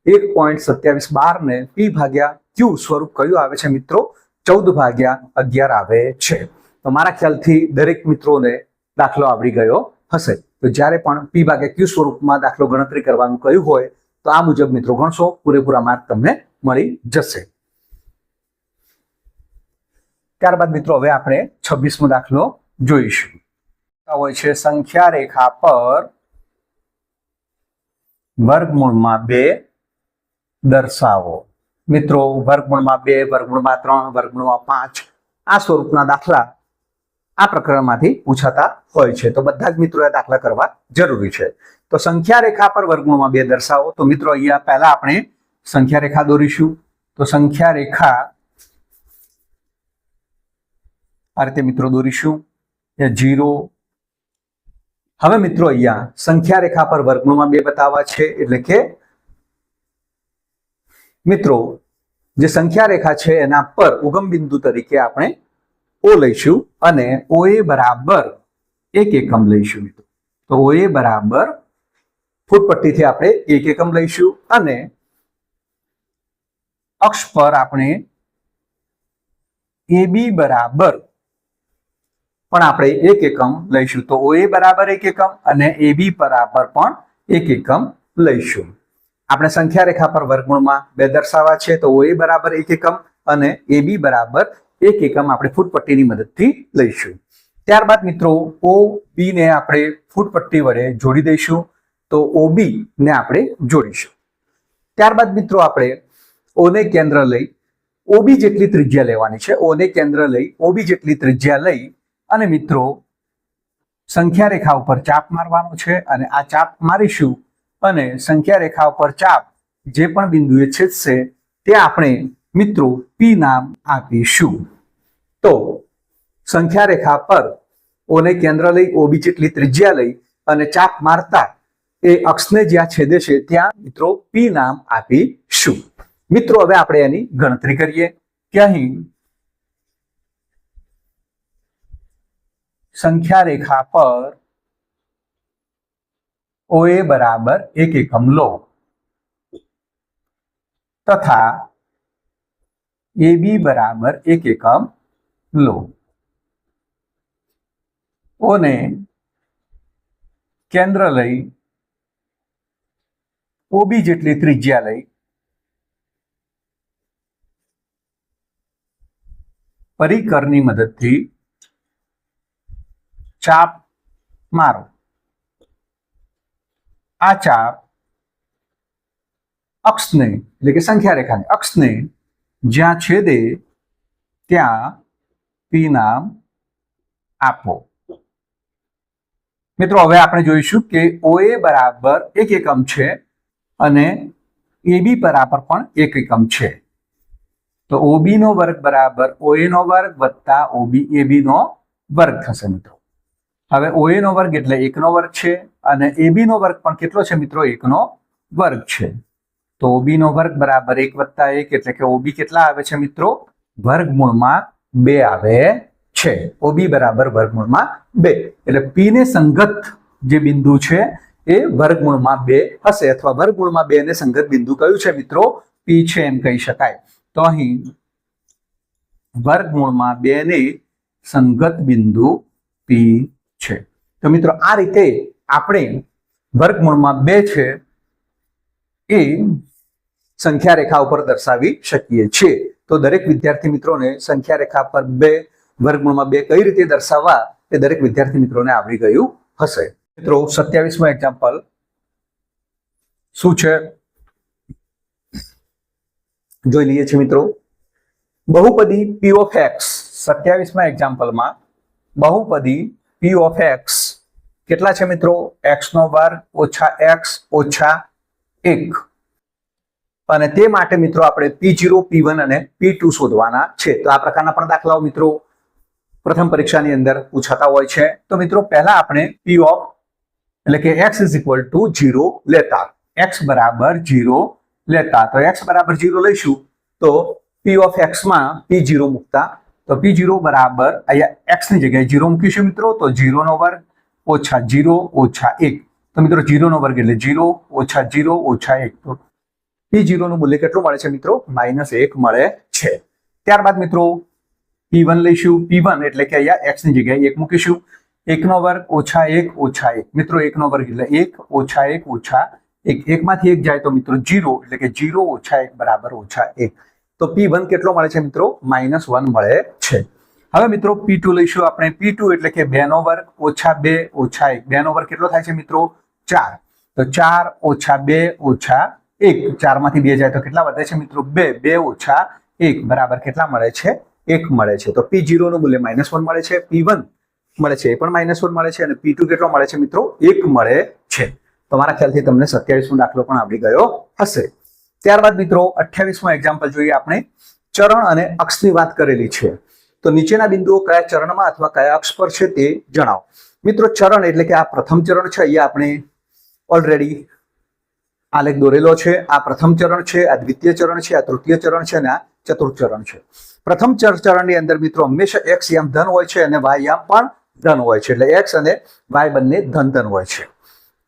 1.2712 ને p ભાગ્યા q સ્વરૂપ કયું આવે છે મિત્રો? 14 ભાગ્યા 11 આવે છે. તો મારા ખ્યાલથી દરેક મિત્રોને દાખલો આવડી ગયો હશે. તો જ્યારે પણ p ભાગ્યા q સ્વરૂપમાં દાખલો ગણતરી કરવાનું કહ્યું હોય તો આ મુજબ મિત્રો ગણશો, પૂરેપૂરા માર્ક તમને મળી જશે. ત્યારબાદ મિત્રો હવે આપણે 26મો દાખલો જોઈશું. હોય છે સંખ્યા રેખા પર વર્ગમૂળમાં 2 દર્શાવો. મિત્રો વર્ગમૂળમાં 2, વર્ગમૂળમાં 3, વર્ગમૂળમાં 5 આ સ્વરૂપના દાખલા આ પ્રકરણમાંથી પૂછાતા હોય છે. તો બધા જ મિત્રો આ દાખલા કરવા જરૂરી છે. તો સંખ્યા રેખા પર વર્ગમૂળમાં 2 દર્શાવો. તો મિત્રો અહીંયા પહેલા આપણે સંખ્યા રેખા દોરીશું. તો સંખ્યા રેખા આ રીતે મિત્રો દોરીશું. 0. હવે મિત્રો અહીંયા સંખ્યા રેખા પર વર્ગમૂળમાં 2 બતાવવા છે એટલે કે મિત્રો જે સંખ્યા રેખા છે એના પર ઉગમ બિંદુ તરીકે આપણે O લઈશું અને OA બરાબર 1 એકમ લઈશું. તો OA બરાબર ફૂટપટ્ટીથી આપણે 1 એકમ લઈશું અને અક્ષ પર આપણે AB બરાબર પણ આપણે 1 એકમ લઈશું. તો OA બરાબર 1 એકમ અને AB બરાબર પણ 1 એકમ લઈશું. આપણે સંખ્યા રેખા પર વર્ગમૂળમાં 2 દર્શાવવા છે, તો OA બરાબર 1 એકમ અને AB બરાબર 1 એકમ આપણે ફૂટપટ્ટીની મદદથી લઈશું. ત્યારબાદ મિત્રો OB ને આપણે ફૂટપટ્ટી વડે જોડી દઈશું, તો OB ને આપણે જોડીશું. ત્યારબાદ મિત્રો આપણે O ને કેન્દ્ર લઈ OB જેટલી ત્રિજ્યા લેવાની છે. O ને કેન્દ્ર લઈ OB જેટલી ત્રિજ્યા લઈ અને મિત્રો સંખ્યા રેખા ઉપર ચાપ મારવાનો છે અને આ ચાપ મારીશું અને સંખ્યા રેખા ઉપર ચાપ જે પણ બિંદુએ છેદશે તે આપણે મિત્રો P નામ આપીશું. તો સંખ્યા રેખા પર O ને કેન્દ્ર લઈ OB જેટલી ત્રિજ્યા લઈ અને ચાપ મારતા એ અક્ષને જ્યાં છેદે છે ત્યાં મિત્રો P નામ આપીશું. મિત્રો હવે આપણે એની ગણતરી કરીએ કે અહીં સંખ્યા રેખા પર OA બરાબર 1 એકમ લો તથા AB બરાબર 1 એકમ લો. O ને કેન્દ્ર લઈ OB જેટલી ત્રિજ્યા લઈ પરિકરની મદદથી ચાપ મારો. આ ચાપ અક્ષને એટલે કે સંખ્યા રેખાને અક્ષને જ્યાં છેદે ત્યાં P નામ આપો. મિત્રો હવે આપણે જોઈશું કે OA બરાબર 1 એકમ છે અને AB બરાબર પણ 1 એકમ છે. તો OB નો વર્ગ બરાબર OA નો વર્ગ વત્તા AB નો વર્ગ થશે મિત્રો. હવે OA નો વર્ગ એટલે 1 નો વર્ગ છે અને AB નો વર્ગ પણ કેટલો છે મિત્રો 1 નો વર્ગ છે. તો OB નો વર્ગ બરાબર 1 વત્તા 1 એટલે કે OB કેટલા આવે છે મિત્રો વર્ગમૂળમાં 2 આવે છે. OB બરાબર વર્ગમૂળમાં 2 એટલે P ને સંગત જે બિંદુ છે એ વર્ગમૂળમાં 2 હશે અથવા વર્ગમૂળમાં 2 ને સંગત બિંદુ કયું છે મિત્રો P છે એમ કહી શકાય. તો અહીં વર્ગમૂળમાં 2 ને સંગત બિંદુ P છે. તો મિત્રો આ રીતે આપણે વર્ગમૂળમાં 2 છે એ સંખ્યા રેખા ઉપર દર્શાવી શકીએ છીએ. તો દરેક વિદ્યાર્થી મિત્રોને સંખ્યા રેખા પર 2 વર્ગમૂળમાં 2 કઈ રીતે દર્શાવવા એ દરેક વિદ્યાર્થી મિત્રોને આવડી ગયું હશે. મિત્રો 27મો એક્ઝામ્પલ શું છે જોઈ લઈએ છીએ મિત્રો. બહુપદી P of x 27મા એક્ઝામ્પલમાં બહુપદી P of x કેટલા છે મિત્રો x નો વર્ગ ઓછા x ઓછા 1 અને તે માટે મિત્રો આપણે P0 P1 અને P2 શોધવાના છે. તો આ પ્રકારના પણ દાખલાઓ મિત્રો પ્રથમ પરીક્ષાની અંદર પૂછાતા હોય છે. તો મિત્રો પહેલા આપણે P of એટલે કે x is equal to 0 લેતા x બરાબર 0 લેતા તો x બરાબર 0 લઈશું તો P of x માં P0 મૂકતા તો P0 બરાબર અહીંયા x ની જગ્યાએ 0 મૂકીશું મિત્રો તો 0 નો વર્ગ ઓછા 0 ઓછા 1 તો મિત્રો 0 નો વર્ગ એટલે 0 ઓછા 0 ઓછા 1 તો P0 નું મૂલ્ય કેટલું મળે છે મિત્રો -1 મળે છે. ત્યારબાદ મિત્રો P1 લઈશું. P1 એટલે કે અહીંયા x ની જગ્યાએ 1 મૂકીશું 1 નો વર્ગ ઓછા 1 ઓછા 1 મિત્રો 1 નો વર્ગ એટલે 1 ઓછા 1 ઓછા 1 1 માંથી 1 જાય તો મિત્રો 0 એટલે કે 0 ઓછા 1 બરાબર ઓછા 1 તો P1 કેટલો મળે છે મિત્રો -1 મળે છે. હવે મિત્રો P2 લઈશું આપણે. P2 એટલે કે 2 નો વર્ગ ઓછા 2 ઓછા 1 2 નો વર્ગ કેટલો થાય છે મિત્રો 4 તો 4 ઓછા 2 ઓછા 1 4 માંથી 2 જાય તો કેટલા વધે છે મિત્રો 2 2 ઓછા 1 બરાબર કેટલા મળે છે 1 મળે છે. તો P0 નું મૂલ્ય -1 મળે છે. P1 મળે છે એ પણ -1 મળે છે અને P2 કેટલો મળે છે મિત્રો 1 મળે છે. તમારા ખ્યાલથી તમને 27મો દાખલો પણ આવડી ગયો હશે. ત્યારબાદ મિત્રો 28મો એક્ઝામ્પલ જોઈએ આપણે. ચરણ અને અક્ષની વાત કરેલી છે તો નીચેના બિંદુઓ કયા ચરણમાં અથવા કયા અક્ષ પર છે તે જણાવો. મિત્રો ચરણ એટલે કે આ પ્રથમ ચરણ છે. અહીંયા આપણે ઓલરેડી આલેખ દોરેલો છે. આ પ્રથમ ચરણ છે, આ દ્વિતીય ચરણ છે, આ તૃતીય ચરણ છે અને આ ચતુર્થ ચરણ છે. પ્રથમ ચરણની અંદર મિત્રો હંમેશા x યામ ધન હોય છે અને y યામ પણ ધન હોય છે એટલે x અને y બંને ધન હોય છે.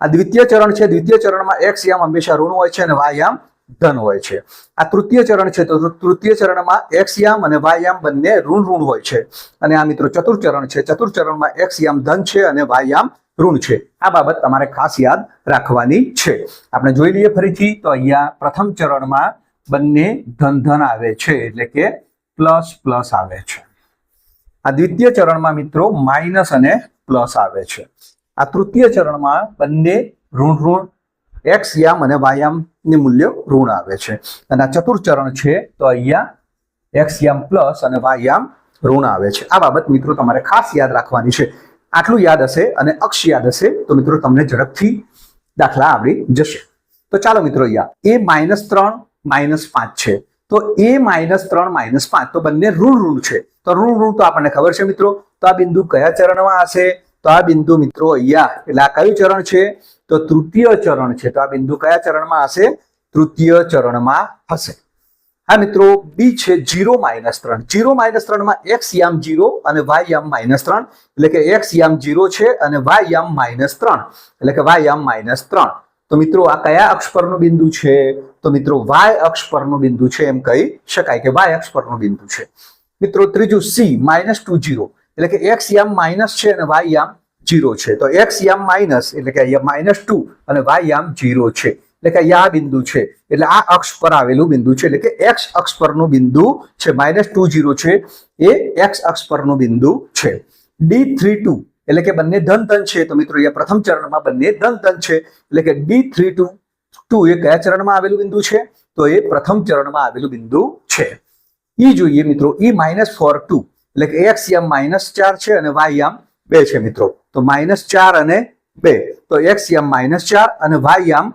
આ દ્વિતીય ચરણ છે. દ્વિતીય ચરણમાં x યામ હંમેશા ઋણ હોય છે અને y યામ ધન હોય છે. આ તૃતીય ચરણ છે તો તૃતીય ચરણમાં x યામ અને y યામ બંને ઋણ હોય છે. અને આ મિત્રો ચતુર્થ ચરણ છે. ચતુર્થ ચરણમાં x યામ ધન છે અને y યામ ઋણ છે. આ બાબત તમારે ખાસ યાદ રાખવાની છે. આપણે જોઈ લઈએ ફરીથી તો અહીંયા પ્રથમ ચરણમાં બંને ધન ધન આવે છે એટલે કે પ્લસ પ્લસ આવે છે. આ દ્વિતીય ચરણમાં મિત્રો માઇનસ અને પ્લસ આવે છે. આ તૃતીય ચરણમાં બંને ઋણ x યામ અને y યામ ની મૂલ્ય ઋણ આવે છે. અને આ ચતુર્થ ચરણ છે તો અહીંયા x યામ પ્લસ અને y યામ ઋણ આવે છે. આ બાબત મિત્રો તમારે ખાસ યાદ રાખવાની છે. આટલું યાદ હશે અને અક્ષ યાદ હશે તો મિત્રો તમને ઝડપથી દાખલા આવડી જશે. તો ચાલો મિત્રો અહીંયા a -3 -5 છે તો a -3 -5 તો બંને ઋણ છે. તો ઋણ તો આપણને ખબર છે મિત્રો. તો આ બિંદુ કયા ચરણમાં હશે? તો આ બિંદુ મિત્રો અહીંયા એટલે આ કયું ચરણ છે? તો તૃતીય ચરણ છે. તો આ બિંદુ કયા ચરણમાં હશે? તૃતીય ચરણમાં હશે. હા મિત્રો બી છે 0 -3. 0 -3 માં x યામ 0 અને y યામ -3 એટલે કે x યામ 0 છે અને y યામ -3 એટલે કે y યામ -3. તો મિત્રો આ કયા અક્ષ પરનું બિંદુ છે? તો મિત્રો y અક્ષ પરનું બિંદુ છે એમ કહી શકાય કે y અક્ષ પરનું બિંદુ છે. મિત્રો ત્રીજું c -2 0 એટલે કે x યામ માઇનસ છે અને y યામ 0 છે. તો x યામ માઇનસ એટલે કે અહીંયા -2 અને y યામ 0 છે એટલે કે અહીંયા આ બિંદુ છે એટલે આ અક્ષ પર આવેલું બિંદુ છે એટલે કે x અક્ષ પરનું બિંદુ છે. -2 0 છે એ x અક્ષ પરનું બિંદુ છે. D32 એટલે કે બંને ધન ધન છે. તો મિત્રો અહીંયા પ્રથમ ચરણમાં બંને ધન ધન છે એટલે કે D32 એ કયા ચરણમાં આવેલું બિંદુ છે? તો એ પ્રથમ ચરણમાં આવેલું બિંદુ છે. ઈ જોઈએ મિત્રો E -4 2 એટલે કે x યામ -4 છે અને y યામ 2 છે મિત્રો. તો -4 અને 2 તો x યામ -4 અને y યામ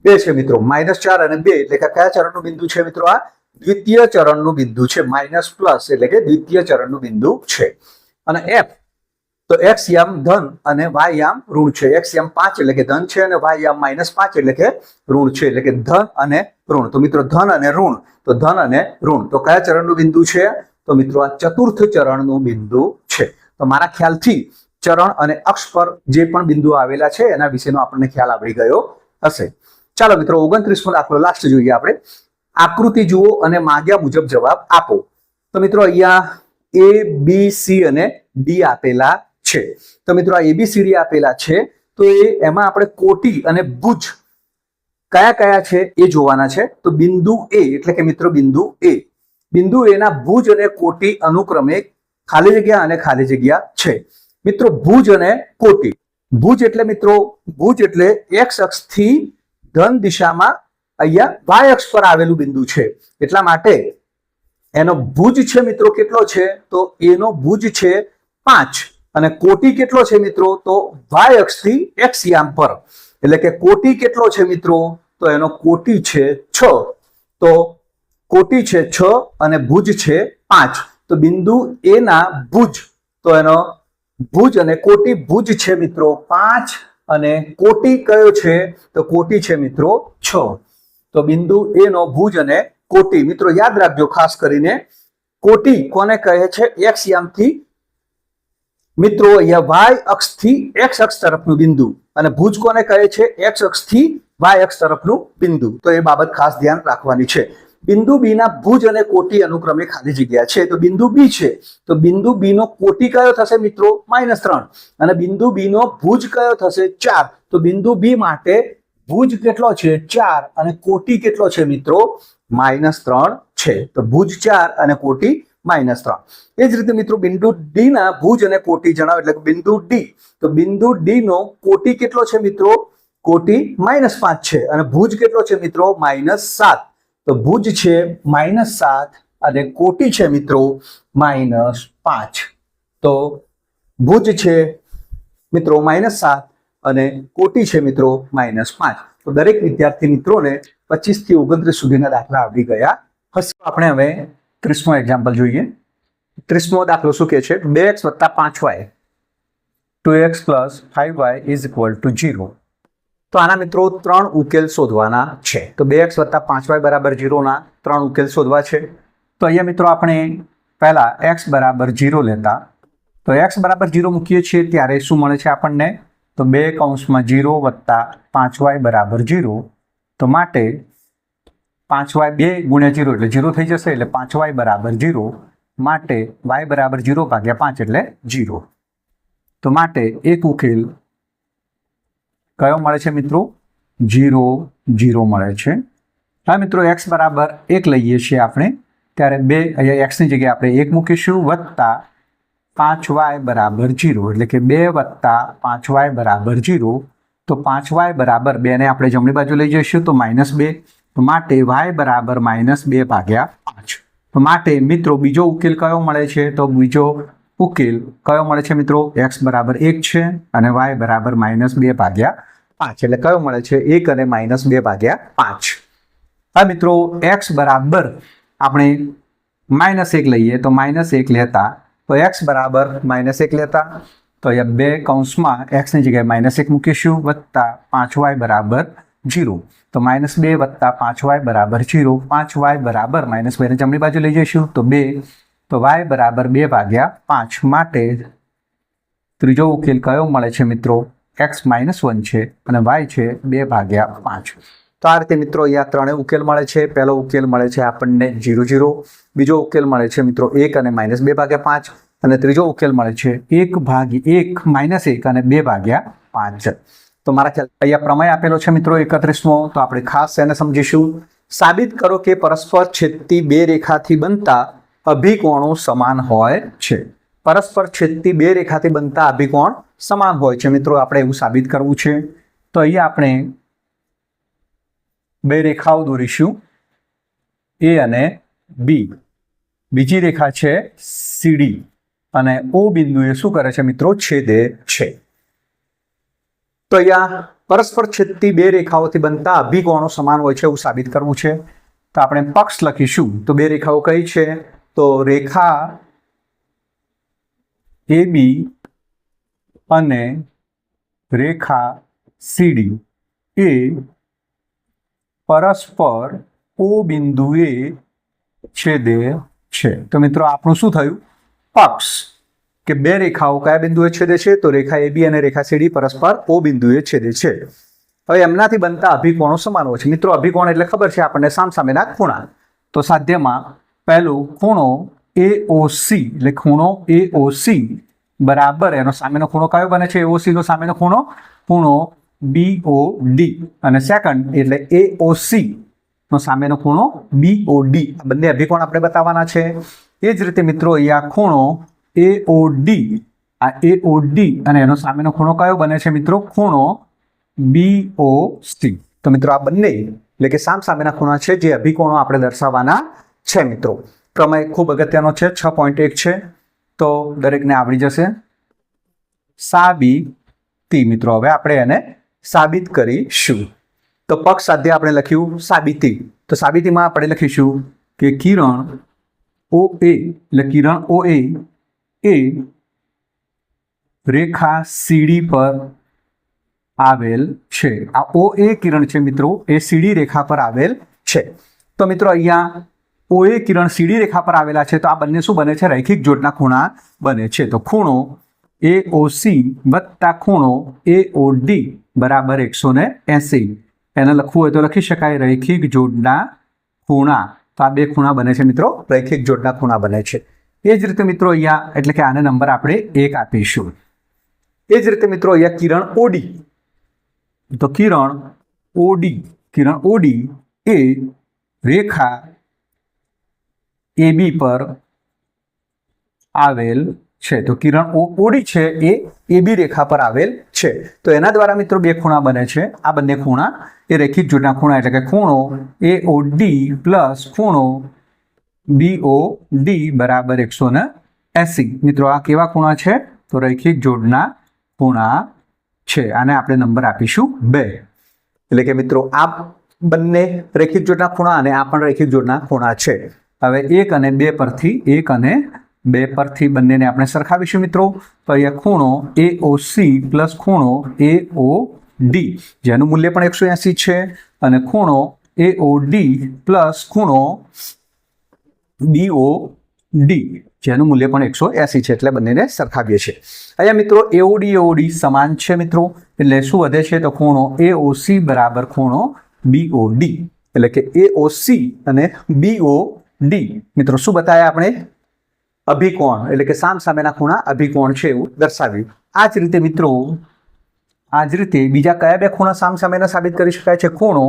2 છે મિત્રો. -4 અને 2 એટલે કે કયા ચરણનું બિંદુ છે મિત્રો? આ દ્વિતીય ચરણનું બિંદુ છે. માઇનસ પ્લસ એટલે કે દ્વિતીય ચરણનું બિંદુ છે. અને f તો x યામ ધન અને y યામ ઋણ છે. x યામ 5 એટલે કે ધન છે અને y યામ -5 એટલે કે ઋણ છે એટલે કે ધન અને ઋણ. તો મિત્રો ધન અને ઋણ તો ધન અને ઋણ તો કયા ચરણનું બિંદુ છે? તો મિત્રો આ ચતુર્થ ચરણનું બિંદુ છે. તો મારા ખ્યાલથી ચરણ અને અક્ષ પર જે પણ બિંદુ આવેલા છે એના વિશેનો આપણને ખ્યાલ આવડી ગયો હશે. ચાલો મિત્રો 29મો દાખલો લાસ્ટ જોઈએ આપણે. આકૃતિ જુઓ અને માંગ્યા મુજબ જવાબ આપો. તો મિત્રો અહીંયા A B C અને D આપેલા છે. તો મિત્રો આ ABCD આપેલા છે તો એમાં આપણે કોટી અને ભુજ કયા કયા છે એ જોવાના છે. તો બિંદુ A એટલે કે મિત્રો બિંદુ A ના ભુજ અને કોટી અનુક્રમે ખાલી જગ્યા અને ખાલી જગ્યા છે. મિત્રો ભુજ અને કોટી. ભુજ એટલે મિત્રો ભુજ એટલે x અક્ષથી ધન દિશામાં અહીંયા y અક્ષ પર આવેલું બિંદુ છે. એટલા માટે એનો ભુજ છે મિત્રો કેટલો છે? તો એનો ભુજ છે 5 અને કોટી કેટલો છે મિત્રો? તો y અક્ષથી x યામ પર એટલે કે કોટી કેટલો છે મિત્રો? તો એનો કોટી છે 6. તો કોટી છે 6 અને ભુજ છે 5. તો બિંદુ A ના ભુજ તો એનો ભુજ અને કોટી ભુજ છે મિત્રો 5 અને કોટી કયો છે? તો કોટી છે મિત્રો 6. તો બિંદુ A નો ભુજ અને કોટી મિત્રો યાદ રાખજો ખાસ કરીને કોટી કોને કહે છે? x યામથી મિત્રો અહીંયા y અક્ષથી x અક્ષ તરફનું બિંદુ અને ભુજ કોને કહે છે? x અક્ષથી y અક્ષ તરફનું બિંદુ. તો એ બાબત ખાસ ધ્યાન રાખવાની છે. બિંદુ બી ના ભુજ અને કોટી અનુક્રમે ખાલી જગ્યા છે. તો બિંદુ બી છે તો બિંદુ બી નો કોટી કયો થશે મિત્રો? -3 અને બિંદુ બી નો ભુજ કયો થશે? 4. તો બિંદુ બી માટે ભુજ કેટલો છે? 4 અને કોટી કેટલો છે મિત્રો? -3 છે. તો ભુજ 4 અને કોટી -3. એ જ રીતે મિત્રો બિંદુ ડી ના ભુજ અને કોટી જણાવો એટલે કે બિંદુ ડી. તો બિંદુ ડી નો કોટી કેટલો છે મિત્રો? કોટી -5 છે અને ભુજ કેટલો છે મિત્રો? -7. તો ભુજ છે -7 અને કોટી છે મિત્રો -5. તો ભુજ છે મિત્રો -7 અને કોટી છે મિત્રો -5. તો દરેક વિદ્યાર્થી મિત્રોને 25 થી 29 સુધીના દાખલા આવડી ગયા હશે. આપણે હવે 30મો એક્ઝામ્પલ જોઈએ. 30મો દાખલો શું કહે છે? 2x + 5y 2x + 5y = 0. તો આના મિત્રો 3 ઉકેલ શોધવાના છે. તો 2x + 5y = 0 ના 3 ઉકેલ શોધવા છે. તો અહીંયા મિત્રો આપણે પહેલા x = 0 લેતા તો x = 0 મૂકીએ છીએ ત્યારે શું મળે છે આપણને? તો 2 કૌંસમાં 0 વત્તા 5y બરાબર 0. તો માટે 5y 2 ગુણ્યા 0 એટલે 0 થઈ જશે, એટલે 5y બરાબર 0. માટે y બરાબર 0 ભાગ્યા 5 એટલે 0. તો માટે એક ઉકેલ કયો મળે છે મિત્રો? 0 0 મળે છે. હવે મિત્રો x બરાબર 1 લઈએ છીએ આપણે, ત્યારે 2 અહીંયા x ની જગ્યાએ આપણે 1 મૂકીશું વત્તા 5y બરાબર 0, એટલે કે 2 વત્તા 5y બરાબર 0. તો 5y બરાબર 2 ને આપણે જમણી બાજુ લઈ જઈશું તો -2. તો માટે y બરાબર -2 ભાગ્યા 5. તો માટે મિત્રો બીજો ઉકેલ કયો મળે છે? તો બીજો ઉકેલ કયો મળે છે મિત્રો? x બરાબર 1 છે અને y બરાબર -2 ભાગ્યા 5. એટલે કયો મળે છે? 1 અને -2 ભાગ્યા 5. હા મિત્રો, x બરાબર આપણે -1 લઈએ તો -1 લેતા, તો x બરાબર -1 લેતા, તો અહીંયા 2 કૌંસમાં x ની જગ્યાએ -1 મૂકીશું વત્તા 5y બરાબર 0. તો -2 વત્તા 5y બરાબર 0. 5y બરાબર -2 ને જમણી બાજુ લઈ જઈશું તો 2. તો y બરાબર 2 ભાગ્યા 5. માટે ત્રીજો ઉકેલ કયો મળે છે મિત્રો? x -1 છે અને y છે 2 ભાગ્યા 5. તો આ રીતે મિત્રો અહીંયા ત્રણેય ઉકેલ મળે છે. પહેલો ઉકેલ મળે છે આપણને 0 0, બીજો ઉકેલ મળે છે મિત્રો 1 અને -2 ભાગ્યા 5, અને ત્રીજો ઉકેલ મળે છે 1 -1 અને 2 ભાગ્યા 5. તો મારા ખ્યાલ અહીંયા પ્રમેય આપેલો છે મિત્રો 31મો. તો આપણે ખાસ એને સમજીશું. સાબિત કરો કે પરસ્પર છેદતી બે રેખાથી બનતા અભિકોણો સમાન હોય છે. પરસ્પર છેદતી બે રેખાથી બનતા અભિકોણ સમાન હોય છે મિત્રો, આપણે એવું સાબિત કરવું છે. તો અહીંયા આપણે બે રેખાઓ દોરીશું, A અને B. બીજી રેખા છે CD અને O બિંદુએ શું કરે છે મિત્રો? છેદે છે. તો અહીંયા પરસ્પર છેદતી બે રેખાઓથી બનતા અભિકોણો સમાન હોય છે એવું સાબિત કરવું છે. તો આપણે પક્ષ લખીશું. તો બે રેખાઓ કઈ છે? તો રેખા AB અને રેખા CD એ પરસ્પર O બિંદુએ છેદે છે. તો મિત્રો આપણું શું થયું? પક્ષ કે બે રેખાઓ કયા બિંદુએ છેદે છે? તો રેખા AB અને રેખા CD પરસ્પર O બિંદુએ છેદે છે. હવે એમનાથી બનતા અભિકોણો સમાન હોય છે મિત્રો. અભિકોણ એટલે ખબર છે આપણને, સામસામેના ખૂણા. તો સાધ્યમાં પહેલું ખૂણો AOC, એટલે ખૂણો AOC બરાબર એનો સામેનો ખૂણો કયો બને છે? AOC નો સામેનો ખૂણો BOD, અને સેકન્ડ એટલે AOC નો સામેનો ખૂણો BOD. આ બંને અભિકોણ આપણે બતાવવાના છે. એ જ રીતે મિત્રો અહીંયા ખૂણો AOD, આ AOD અને એનો સામેનો ખૂણો કયો બને છે મિત્રો? ખૂણો BOC. તો મિત્રો આ બંને એટલે કે સામસામેના ખૂણા છે જે અભિકોણો આપણે દર્શાવવાના છે મિત્રો. પ્રમેય ખૂબ અગત્યનો છે, 6.1 છે, તો દરેકને આવડી જશે. સાબિતી મિત્રો, હવે આપણે એને સાબિત કરીશું. તો પક્ષ સાધ્ય આપણે લખ્યું સાબિતી. તો સાબિતીમાં આપણે લખીશું કે કિરણ OA, એટલે કિરણ OA એ રેખા CD પર આવેલ છે. આ OA કિરણ છે મિત્રો, એ CD રેખા પર આવેલ છે. તો મિત્રો અહીંયા OA કિરણ CD રેખા પર આવેલા છે, તો આ બંને શું બને છે? રૈખિક જોડના ખૂણા બને છે. તો ખૂણો AOC વત્તા ખૂણો AOD બરાબર 180. એને લખવું હોય તો લખી શકાય રૈખિક જોડના ખૂણા. તો આ બે ખૂણા બને છે મિત્રો, રૈખિક જોડના ખૂણા બને છે. એ જ રીતે મિત્રો અહીંયા એટલે કે આને નંબર આપણે 1 આપીશું. એ જ રીતે મિત્રો અહીંયા કિરણ OD, તો કિરણ OD એ રેખા AB પર આવેલ છે. તો કિરણ OD છે એ AB રેખા પર આવેલ છે. તો એના દ્વારા મિત્રો બે ખૂણા બને છે. આ બંને ખૂણા એ રૈખિક જોડના ખૂણા, એટલે કે ખૂણો AOD પ્લસ ખૂણો BOD બરાબર 180. મિત્રો આ કેવા ખૂણા છે? તો રૈખિક જોડના ખૂણા છે. આને આપણે નંબર આપીશું 2. એટલે કે મિત્રો આ બંને રૈખિક જોડના ખૂણા અને આ પણ રૈખિક જોડના ખૂણા છે. હવે 1 અને 2 પરથી બંનેને આપણે સરખાવીશું મિત્રો. તો અહીંયા ખૂણો AOC પ્લસ ખૂણો AOD, જેનું મૂલ્ય પણ 180 છે, અને ખૂણો AOD પ્લસ ખૂણો BOD, જેનું મૂલ્ય પણ 180 છે, એટલે બંનેને સરખાવીએ છીએ. અહીંયા મિત્રો AOD સમાન છે મિત્રો, એટલે શું વધે છે તો ખૂણો AOC બરાબર ખૂણો BOD, એટલે કે AOC અને BOD મિત્રો શું બતાવ્યા આપણે? અભિકોણ, એટલે કે સામસામેના ખૂણા અભિકોણ છે એવું દર્શાવ્યું. આ જ રીતે મિત્રો બીજા કયા બે ખૂણા સામસામેના સાબિત કરી શકાય છે? ખૂણો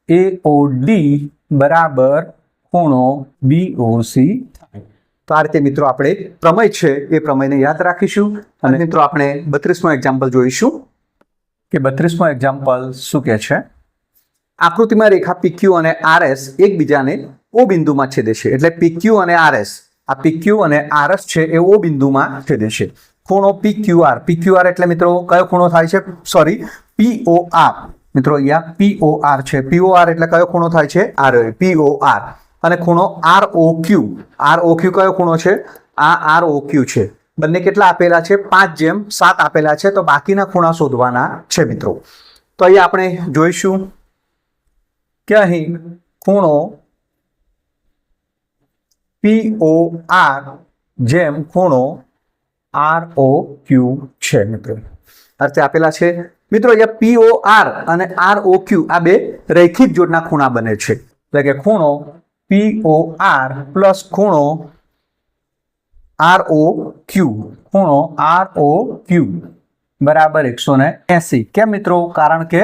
AOD બરાબર ખૂણો BOC થાય. તો આ રીતે મિત્રો આપણે પ્રમેય છે એ પ્રમેયને યાદ રાખીશું. અને મિત્રો આપણે 32મો એક્ઝામ્પલ જોઈશું કે 32મો એક્ઝામ્પલ શું કહે છે? આકૃતિમાં રેખા PQ અને RS એકબીજાને O બિંદુમાં છેદે છે, એટલે PQ અને RS, આ PQ અને RS છે એ O બિંદુમાં છેદે છે. ખૂણો PQR એટલે મિત્રો કયો ખૂણો થાય છે? સોરી, POR મિત્રો, અહીંયા POR છે. POR એટલે કયો ખૂણો થાય છે? POR. અને ખૂણો ROQ કયો ખૂણો છે? આ ROQ છે. બંને કેટલા આપેલા છે? 5:7 આપેલા છે. તો બાકીના ખૂણા શોધવાના છે મિત્રો. તો અહીંયા આપણે જોઈશું કે અહીં ખૂણો POR જેમ ખૂણો ROQ છે મિત્રો, અર્થે આપેલા છે મિત્રો. અહીંયા POR અને ROQ આ બે રૈખિક જોડના ખૂણા બને છે, એટલે કે ખૂણો POR પ્લસ ખૂણો ROQ બરાબર 180. કેમ મિત્રો? કારણ કે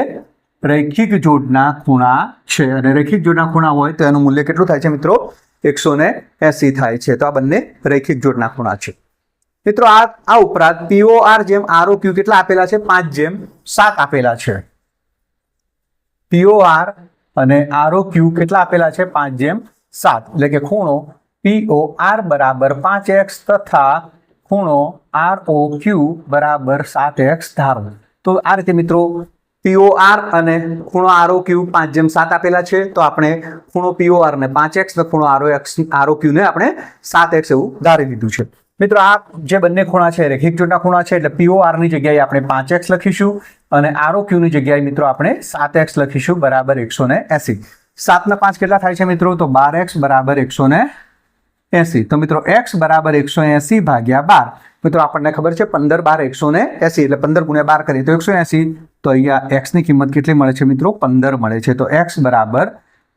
રૈખિક જોડના ખૂણા છે, અને રૈખિક જોડના ખૂણા હોય તો એનું મૂલ્ય કેટલું થાય છે મિત્રો? 180 થાય છે. તો આ બંને રૈખિક જોડના ખૂણા છે મિત્રો. આ ઉપરાંત POR જેમ ROQ કેટલા આપેલા છે? 5:7 આપેલા છે. POR અને ROQ કેટલા આપેલા છે? 5:7, એટલે કે ખૂણો POR બરાબર 5x તથા ખૂણો ROQ બરાબર 7x ધારો. તો આ રીતે મિત્રો POR અને ખૂણો ROQ 5:7 આપેલા છે, તો આપણે ખૂણો POR ને 5x ને ખૂણો ROQ ને આપણે 7x એવું ધારી લીધું છે મિત્રો. આ જે બંને ખૂણા છે રેખિક જોડના ખૂણા છે, એટલે POR ની જગ્યાએ આપણે 5x લખીશું અને ROQ ની જગ્યાએ મિત્રો આપણે 7x લખીશું બરાબર 180. 7 ના 5 કેટલા થાય છે મિત્રો? તો 12x બરાબર 180. તો મિત્રો x બરાબર 180 ભાગ્યા 12. મિત્રો આપણને ખબર છે 15 12 180, એટલે 15 × 12 કરીએ તો 180. તો અહીંયા x ની કિંમત કેટલી મળે છે મિત્રો? 15 મળે છે. તો x બરાબર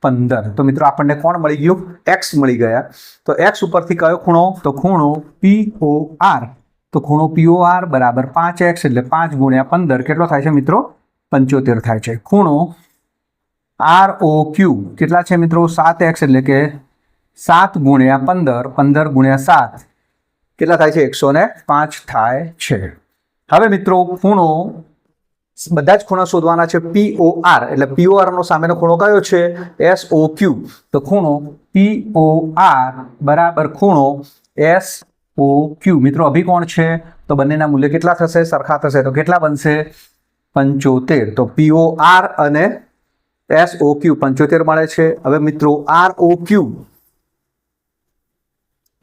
15. તો મિત્રો આપણને કોણ મળી ગયું? x મળી ગયા. તો x ઉપરથી કયો ખૂણો? તો ખૂણો POR. તો ખૂણો POR બરાબર 5x, એટલે 5 × 15 કેટલો થાય છે મિત્રો? 75 થાય છે. ખૂણો ROQ કેટલા છે મિત્રો? 7x, એટલે કે 7 × 15 × 7 કેટલા થાય છે? 105 થાય છે. હવે મિત્રો ખૂણો બધા જ ખૂણા શોધવાના છે. POR એટલે POR નો સામેનો ખૂણો કયો છે? SOQ. તો ખૂણો POR બરાબર ખૂણો SOQ મિત્રો અભિકોણ છે, તો બંનેના મૂલ્ય કેટલા થશે? સરખા થશે. તો કેટલા બનશે? 75. તો POR અને SOQ 75 મળે છે. હવે મિત્રો ROQ,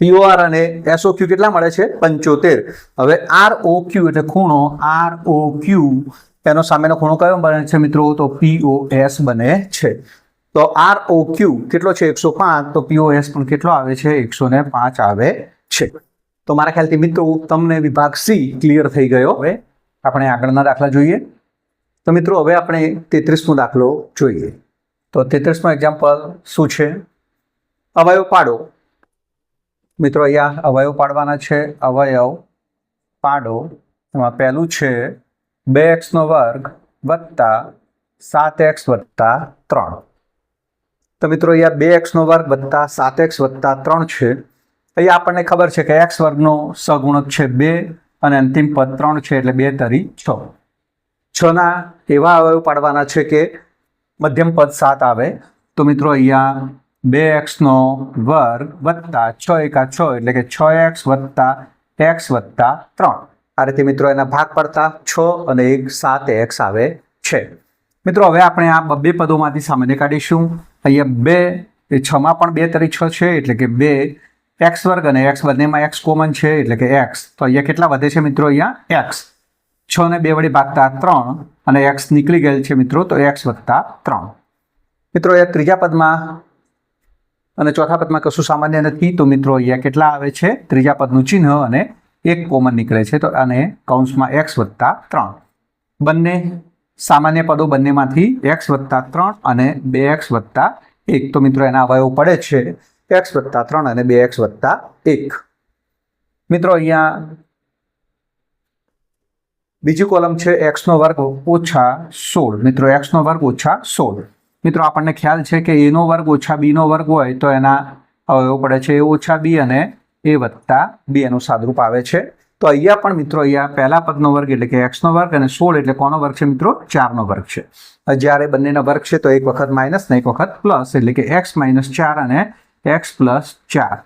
POR અને SOQ કેટલા મળે છે? 75. હવે ROQ એટલે ખૂણો ROQ એનો સામેનો ખૂણો કયો બને છે મિત્રો? તો POS બને છે. તો ROQ કેટલો છે? 105. તો POS પણ કેટલો આવે છે? 105 આવે છે. તો મારા ખ્યાલથી મિત્રો તમને વિભાગ C ક્લિયર થઈ ગયો. હવે આપણે આગળના દાખલા જોઈએ. તો મિત્રો હવે આપણે 33મો દાખલો જોઈએ. તો 33મો એક્ઝામ્પલ શું છે? અવયવ પાડો. મિત્રો અહીંયા અવયવ પાડવાના છે. અવયવ પાડો. એમાં પહેલું છે 2x² વત્તા 7x વત્તા 3. તો મિત્રો અહીંયા 2x² વત્તા 7x વત્તા 3 છે. અહીંયા આપણને ખબર છે કે x² નો સહગુણક છે 2 અને અંતિમ પદ 3 છે, એટલે 2 તરી 6. 6 ના એવા અવયવ પાડવાના છે કે મધ્યમ પદ 7 આવે. તો મિત્રો અહીંયા 2x² વત્તા 6 × 6 એટલે કે 6x વત્તા x વત્તા 3. આ રીતે મિત્રો એના ભાગ પડતા 6 અને 1 7x આવે છે. મિત્રો હવે આપણે આ બે પદોમાંથી સામાન્ય કાઢીશું. અહીંયા 2 એ 6 માં પણ 2 તરી 6 છે, એટલે કે 2x² અને x બંનેમાં x કોમન છે, એટલે કે x. તો અહીંયા કેટલા વધે છે મિત્રો? અહીંયા x. 6 ને 2 વડે ભાગતા 3 અને x નીકળી ગયેલ છે મિત્રો, તો x વત્તા 3. મિત્રો એ ત્રીજા પદમાં અને ચોથા પદમાં કશું સામાન્ય નથી, તો મિત્રો અહીંયા કેટલા આવે છે? ત્રીજા પદનું ચિહ્ન અને એક કોમન નીકળે છે, તો અને કૌંસમાં x+3. બંને સામાન્ય પદો બંનેમાંથી x+3 અને 2x+1. તો મિત્રો એના અવયવ પડે છે x+3 અને 2x+1. મિત્રો અહીંયા બીજી કોલમ છે x² - 16. મિત્રો x² - 16. મિત્રો આપણને ખ્યાલ છે કે a² - b² હોય તો એના અવયવ પડે છે a - b અને a + b એનું સાદુરૂપ આવે છે. તો અહીંયા પણ મિત્રો અહીંયા પહેલા પદનો વર્ગ એટલે કે x² અને 16 એટલે કોનો વર્ગ છે મિત્રો? 4નો વર્ગ છે. જ્યારે બંનેના વર્ગ છે તો એક વખત માઇનસ ને એક વખત પ્લસ એટલે કે x - 4 અને x + 4.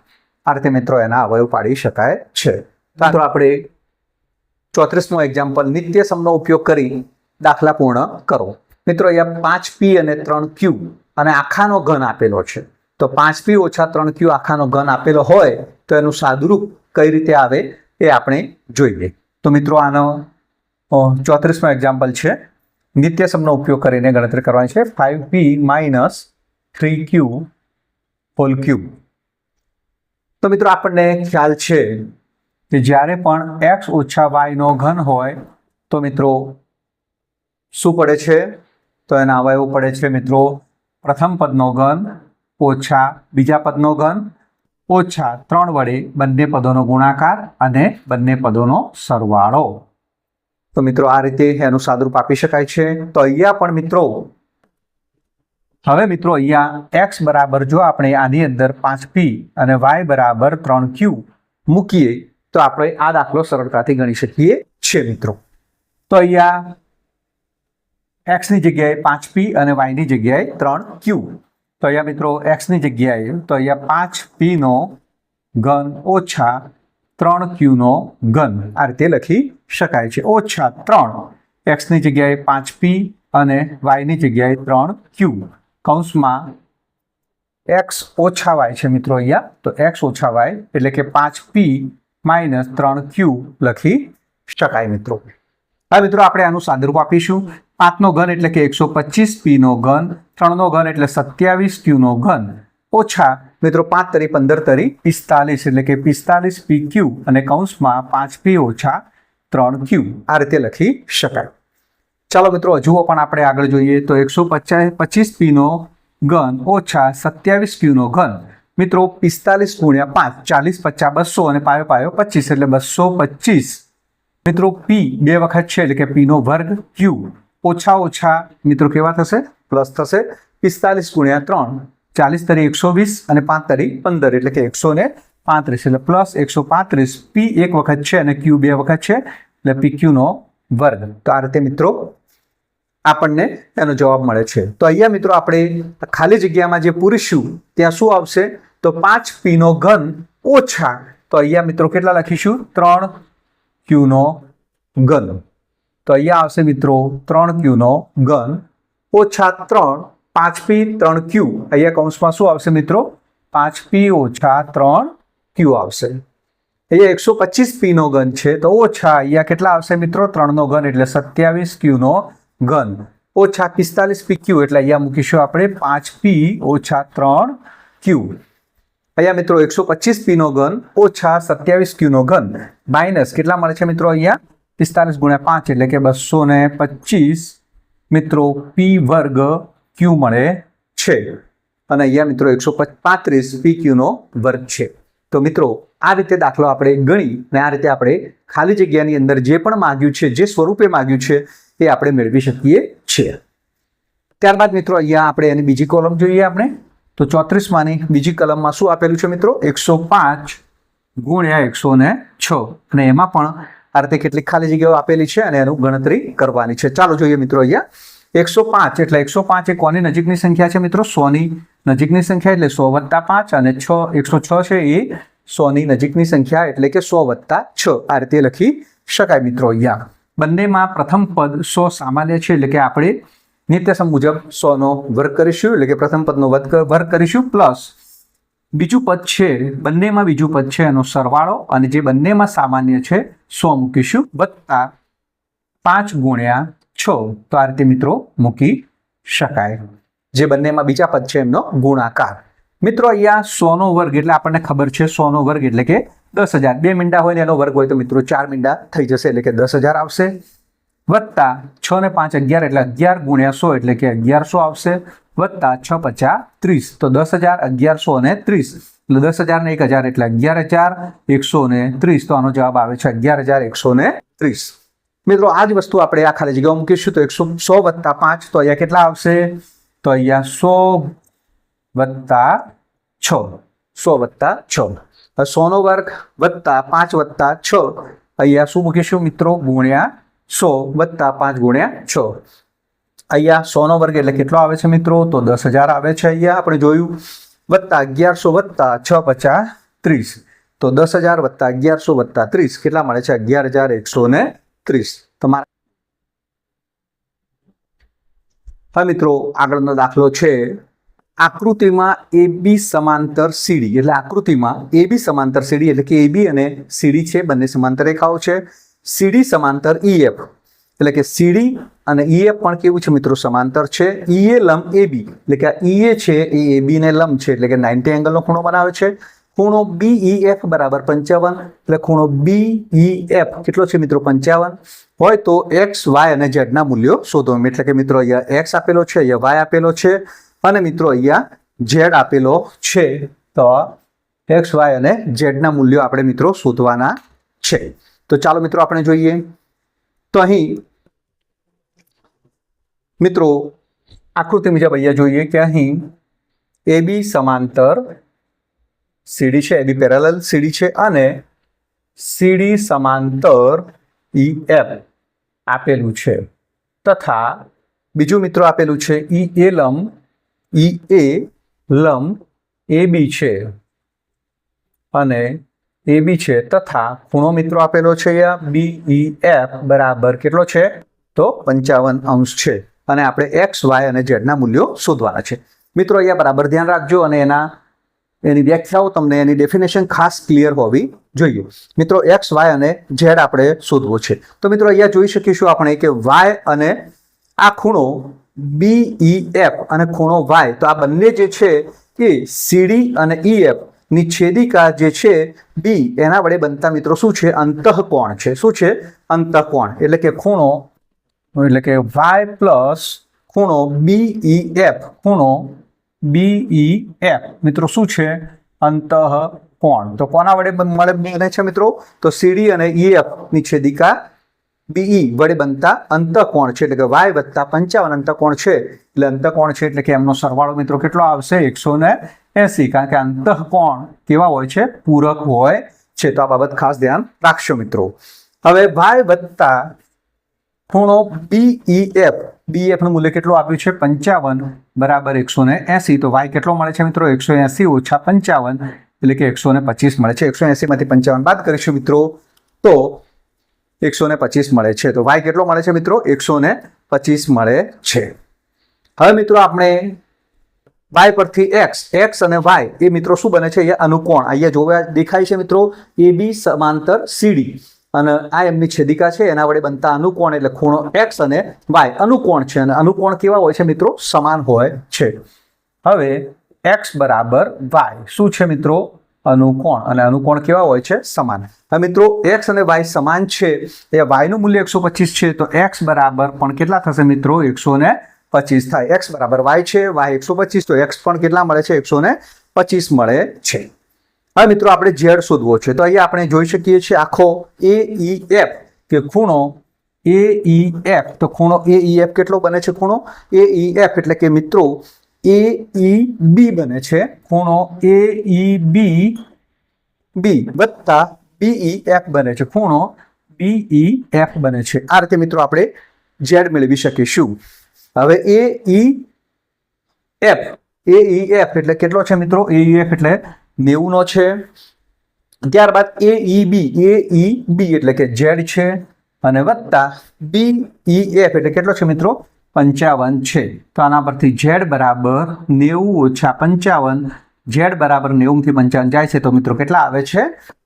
આ રીતે મિત્રો એના અવયવ પાડી શકાય છે. તો આપણે 34મો એક્ઝામ્પલ, નિત્ય સમનો ઉપયોગ કરી દાખલા પૂર્ણ કરો. મિત્રો અહીંયા 5p અને 3q અને આખાનો ઘન આપેલો છે. તો 5p - 3q આખાનો ઘન આપેલો હોય તો એનું સાદુરૂપ કઈ રીતે આવે એ આપણે જોઈએ. તો મિત્રો આનો 34મો એક્ઝામ્પલ છે. નિત્ય સમનો ઉપયોગ કરીને ગણતરી કરવાની છે. 5p - 3q hall cube. તો મિત્રો આપણને ખ્યાલ છે કે જ્યારે પણ x - y નો ઘન હોય તો મિત્રો શું પડે છે? તો એના અવયવ પડે છે મિત્રો પ્રથમ પદનો ઘન ઓછા બીજા પદનો ઘન ઓછા 3 વડે બંને પદોનો ગુણાકાર અને બંને પદોનો સરવાળો. તો મિત્રો આ રીતે એનું સાદુરૂપ આપી શકાય છે. તો અહીંયા પણ મિત્રો હવે મિત્રો અહીંયા x બરાબર જો આપણે આની અંદર 5p અને y બરાબર 3q મૂકીએ તો આપણે આ દાખલો સરળતાથી ગણી શકીએ છીએ મિત્રો. તો અહીંયા x ની જગ્યાએ 5p અને y ની જગ્યાએ 3q. તો અહીંયા મિત્રો x ની જગ્યાએ તો અહીંયા 5p નો ઘન ઓછા 3q નો ઘન આ રીતે લખી શકાય છે. ઓછા 3 x ની જગ્યાએ 5p અને y ની જગ્યાએ 3q. કૌંસમાં x ઓછા y છે મિત્રો અહીંયા. તો x ઓછા y એટલે કે 5p - 3q લખી શકાય મિત્રો. હવે મિત્રો આપણે આનું સાદુરૂપ આપીશું. 5નો ઘન એટલે કે 125p નો ઘન, 3નો ઘન એટલે 27q નો ઘન ઓછા મિત્રો 5 તરી 15 તરી 45 એટલે કે 45pq અને કૌંસમાં 5p - 3q આ રીતે લખી શકાય. ચાલો મિત્રો હજુ પણ આપણે આગળ જોઈએ. તો 125p નો ઘન ઓછા 27q નો ઘન. મિત્રો 45 × 5 40 50 200 અને પાયો પાયો 25 એટલે 225. મિત્રો p 2 વખત છે એટલે કે p નો વર્ગ q ઓછા ઓછા મિત્રો કેવા થશે? પ્લસ થશે. 45 × 3 40 તરી 120 અને 5 તરી 15 એટલે કે 135 એટલે પ્લસ 135. p એક વખત છે અને q 2 વખત છે એટલે pq નો વર્ગ. તો આ રીતે મિત્રો આપણને એનો જવાબ મળે છે. તો અહીંયા મિત્રો આપણે ખાલી જગ્યામાં જે પૂરીશું ત્યાં શું આવશે? તો 5p નો ઘન ઓછા તો અહીંયા મિત્રો કેટલા લખીશું? 3q નો ઘન. તો અહીંયા આવશે મિત્રો 3q નો ઘન ઓછા 3 5p 3q. અહીંયા કૌંસમાં શું આવશે મિત્રો? 5p - 3q આવશે. અહીંયા 125p નો ઘન છે તો ઓછા અહીંયા કેટલા આવશે મિત્રો? 3 નો ઘન એટલે 27q નો ઘન ઓછા 45pq એટલે અહીંયા મૂકીશું આપણે 5p - 3q. અહીંયા મિત્રો 125p નો ઘન ઓછા 27q નો ઘન માઇનસ કેટલા મળે છે મિત્રો? અહીંયા 45 × 5 એટલે કે 225 મિત્રો p વર્ગ q મળે છે અને અહીંયા મિત્રો 135pq નો વર્ગ છે. તો મિત્રો આ રીતે દાખલો આપણે ગણી અને આ રીતે આપણે ખાલી જગ્યાની અંદર જે પણ માંગ્યું છે, જે સ્વરૂપે માંગ્યું છે એ આપણે મેળવી શકીએ છીએ. ત્યારબાદ મિત્રો અહીંયા આપણે એની બીજી કોલમ જોઈએ. આપણે તો 34માની બીજી કલમમાં શું આપેલું છે મિત્રો? 105 × 106 અને એમાં પણ આ રીતે કેટલીક ખાલી જગ્યાઓ આપેલી છે અને એનું ગણતરી કરવાની છે. ચાલો જોઈએ મિત્રો. અહીંયા 105 એટલે 105 એ કોની નજીકની સંખ્યા છે મિત્રો? 100ની નજીકની સંખ્યા એટલે 100 + 5 અને 106 છે એ 100ની નજીકની સંખ્યા એટલે કે 100 + 6 આ રીતે લખી શકાય મિત્રો. અહીંયા બંનેમાં પ્રથમ પદ 100 સામાન્ય છે એટલે કે આપણે નિત્યસમ મુજબ 100નો વર્ગ કરીશું એટલે કે પ્રથમ પદનો વર્ગ કરીશું પ્લસ બીજું પદ છે બંનેમાં બીજું પદ છે એનો સરવાળો અને જે બંનેમાં સામાન્ય છે 100 મૂકીશું વત્તા 5 × 6 તો આ રીતે મિત્રો મૂકી શકાય. જે બંનેમાં બીજા પદ છે એમનો ગુણાકાર. મિત્રો અહીંયા 100 નો વર્ગ એટલે આપણને ખબર છે 100 નો વર્ગ એટલે કે 10,000. 2 મીંડા હોય ને એનો વર્ગ હોય તો મિત્રો 4 મીંડા થઈ જશે એટલે કે 10,000 આવશે. વત્તા 6 ને 5 11 એટલે 11 ગુણ્યા 100 એટલે કે 1100 આવશે. વત્તા 6 50 30 તો 10,000 1100 અને 30 એટલે 10,000 ને 1,000 એટલે 11,130 તો આનો જવાબ આવે છે 11,130. મિત્રો આ જ વસ્તુ આપણે આ ખાલી જગ્યામાં મૂકીશું તો 100 વત્તા 5 તો અહીંયા કેટલા આવશે તો અહીંયા 100 વત્તા 6 100 વત્તા 6 100 નો વર્ગ વત્તા 5 વત્તા 6 અહીંયા શું મૂકીશું મિત્રો ગુણ્યા 100 વત્તા 5 ગુણ્યા 6 અહીંયા 100 નો વર્ગ એટલે કેટલો આવે છે મિત્રો તો 10,000 આવે છે. અહીંયા આપણે જોયું વત્તા 1100 વત્તા 6 50 30 તો 10,000 વત્તા 1100 વત્તા 30 કેટલા મળે છે 11,130. તમારા હવે મિત્રો આગળનો દાખલો છે આકૃતિમાં AB સમાંતર CD એટલે આકૃતિમાં AB સમાંતર CD એટલે કે AB અને CD છે બંને સમાંતર રેખાઓ છે. CD સમાંતર EF એટલે કે CD અને EF પણ કેવું છે મિત્રો સમાંતર છે. EA લંબ AB એટલે કે EA છે એ AB ને લંબ છે એટલે કે 90 એંગલનો ખૂણો બનાવે છે. ખૂણો BEF બરાબર 55 એટલે ખૂણો BEF કેટલો છે મિત્રો 55 હોય તો X Y અને Z ના મૂલ્યો શોધો. એટલે કે મિત્રો અહીંયા X આપેલો છે અહીંયા Y આપેલો છે અને મિત્રો અહીંયા Z આપેલો છે તો X Y અને Z ના મૂલ્યો આપણે મિત્રો શોધવાના છે. તો ચાલો મિત્રો આપણે જોઈએ તો અહીં મિત્રો આકૃતિ મુજબ અહીંયા જોઈએ કે અહીં AB સમાંતર CD છે AB પેરેલલ CD છે અને CD સમાંતર EF આપેલું છે તથા બીજું મિત્રો આપેલું છે EA લંબ AB છે અને AB છે તથા ખૂણો મિત્રો આપેલો છે અહીંયા BEF બરાબર કેટલો છે તો 55 અંશ છે અને આપણે X Y અને Z ના મૂલ્યો શોધવાના છે. મિત્રો અહીંયા બરાબર ધ્યાન રાખજો અને એની વ્યાખ્યાઓ તમને એની ડેફિનેશન ખાસ ક્લિયર હોવી જોઈએ. મિત્રો X Y અને Z આપણે શોધવો છે તો મિત્રો અહીંયા જોઈ શકીશું આપણે કે Y અને આ ખૂણો BEF અને ખૂણો Y તો આ બંને જે છે એ CD અને EF ની છેદિકા જે છે B એના વડે બનતા મિત્રો શું છે અંતઃકોણ છે. શું છે અંતઃકોણ એટલે કે ખૂણો એટલે કે Y પ્લસ ખૂણો BEF ખૂણો BEF મિત્રો શું છે અંતઃકોણ. તો કોના વડે બને છે મિત્રો તો CD અને EF ની છેદિકા BE વડે બનતા અંતઃકોણ છે એટલે કે Y વત્તા 55 અંતઃકોણ છે એટલે અંતઃકોણ છે એટલે કે એમનો સરવાળો મિત્રો કેટલો આવશે 180 કારણ કે અંતઃકોણ કેવા હોય છે પૂરક હોય છે. તો આ બાબત ખાસ ધ્યાન રાખશો મિત્રો. હવે Y વત્તા ખૂણો BEF નું મૂલ્ય કેટલું આપ્યું છે 55 બરાબર 180 તો Y કેટલો મળે છે મિત્રો 180 ઓછા 55 એટલે કે 125 મળે છે. 180 માંથી 55 બાદ કરીશું મિત્રો તો 125 મળે છે. તો Y કેટલો મળે છે મિત્રો 125 મળે છે. હવે મિત્રો આપણે Y પરથી X અને Y એ મિત્રો શું બને છે અહીંયા અનુકોણ અહીંયા જોવા દેખાય છે મિત્રો AB સમાંતર CD અને આ એમની છેદિકા છે એના વડે બનતા અનુકોણ એટલે ખૂણો X અને Y અનુકોણ છે અને અનુકોણ કેવા હોય છે મિત્રો સમાન હોય છે. હવે X બરાબર Y શું છે મિત્રો અનુકોણ અને અનુકોણ કેવા હોય છે સમાન. હવે મિત્રો X અને Y સમાન છે એ Y નું મૂલ્ય 125 છે તો X બરાબર પણ કેટલા થશે મિત્રો 125 થાય. X બરાબર Y છે Y 125 તો X પણ કેટલા મળે છે 125 મળે છે. હવે મિત્રો આપણે Z શોધવો છે તો અહીંયા આપણે જોઈ શકીએ છીએ આખો AEF કે ખૂણો AEF તો ખૂણો AEF કેટલો બને છે ખૂણો AEF એટલે કે મિત્રો AEB બને છે ખૂણો AEB વત્તા BEF બને છે ખૂણો BEF બને છે. આ રીતે મિત્રો આપણે Z મેળવી શકીશું. હવે AEF એટલે કેટલો છે મિત્રો AEF એટલે 90 નો છે. ત્યારબાદ AEB એટલે કે Z છે અને વત્તા BEF એટલે કેટલો છે મિત્રો 55 છે. તો આના પરથી Z બરાબર 90 ઓછા 55 Z બરાબર 90 થી 55 જાય છે તો મિત્રો કેટલા આવે છે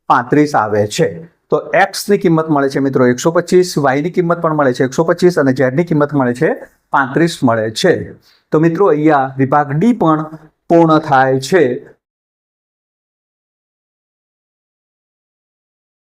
35 આવે છે. તો X ની કિંમત મળે છે મિત્રો 125 Y ની કિંમત પણ મળે છે 125 અને Z ની કિંમત મળે છે 35 મળે છે. તો મિત્રો અહીંયા વિભાગ D પણ પૂર્ણ થાય છે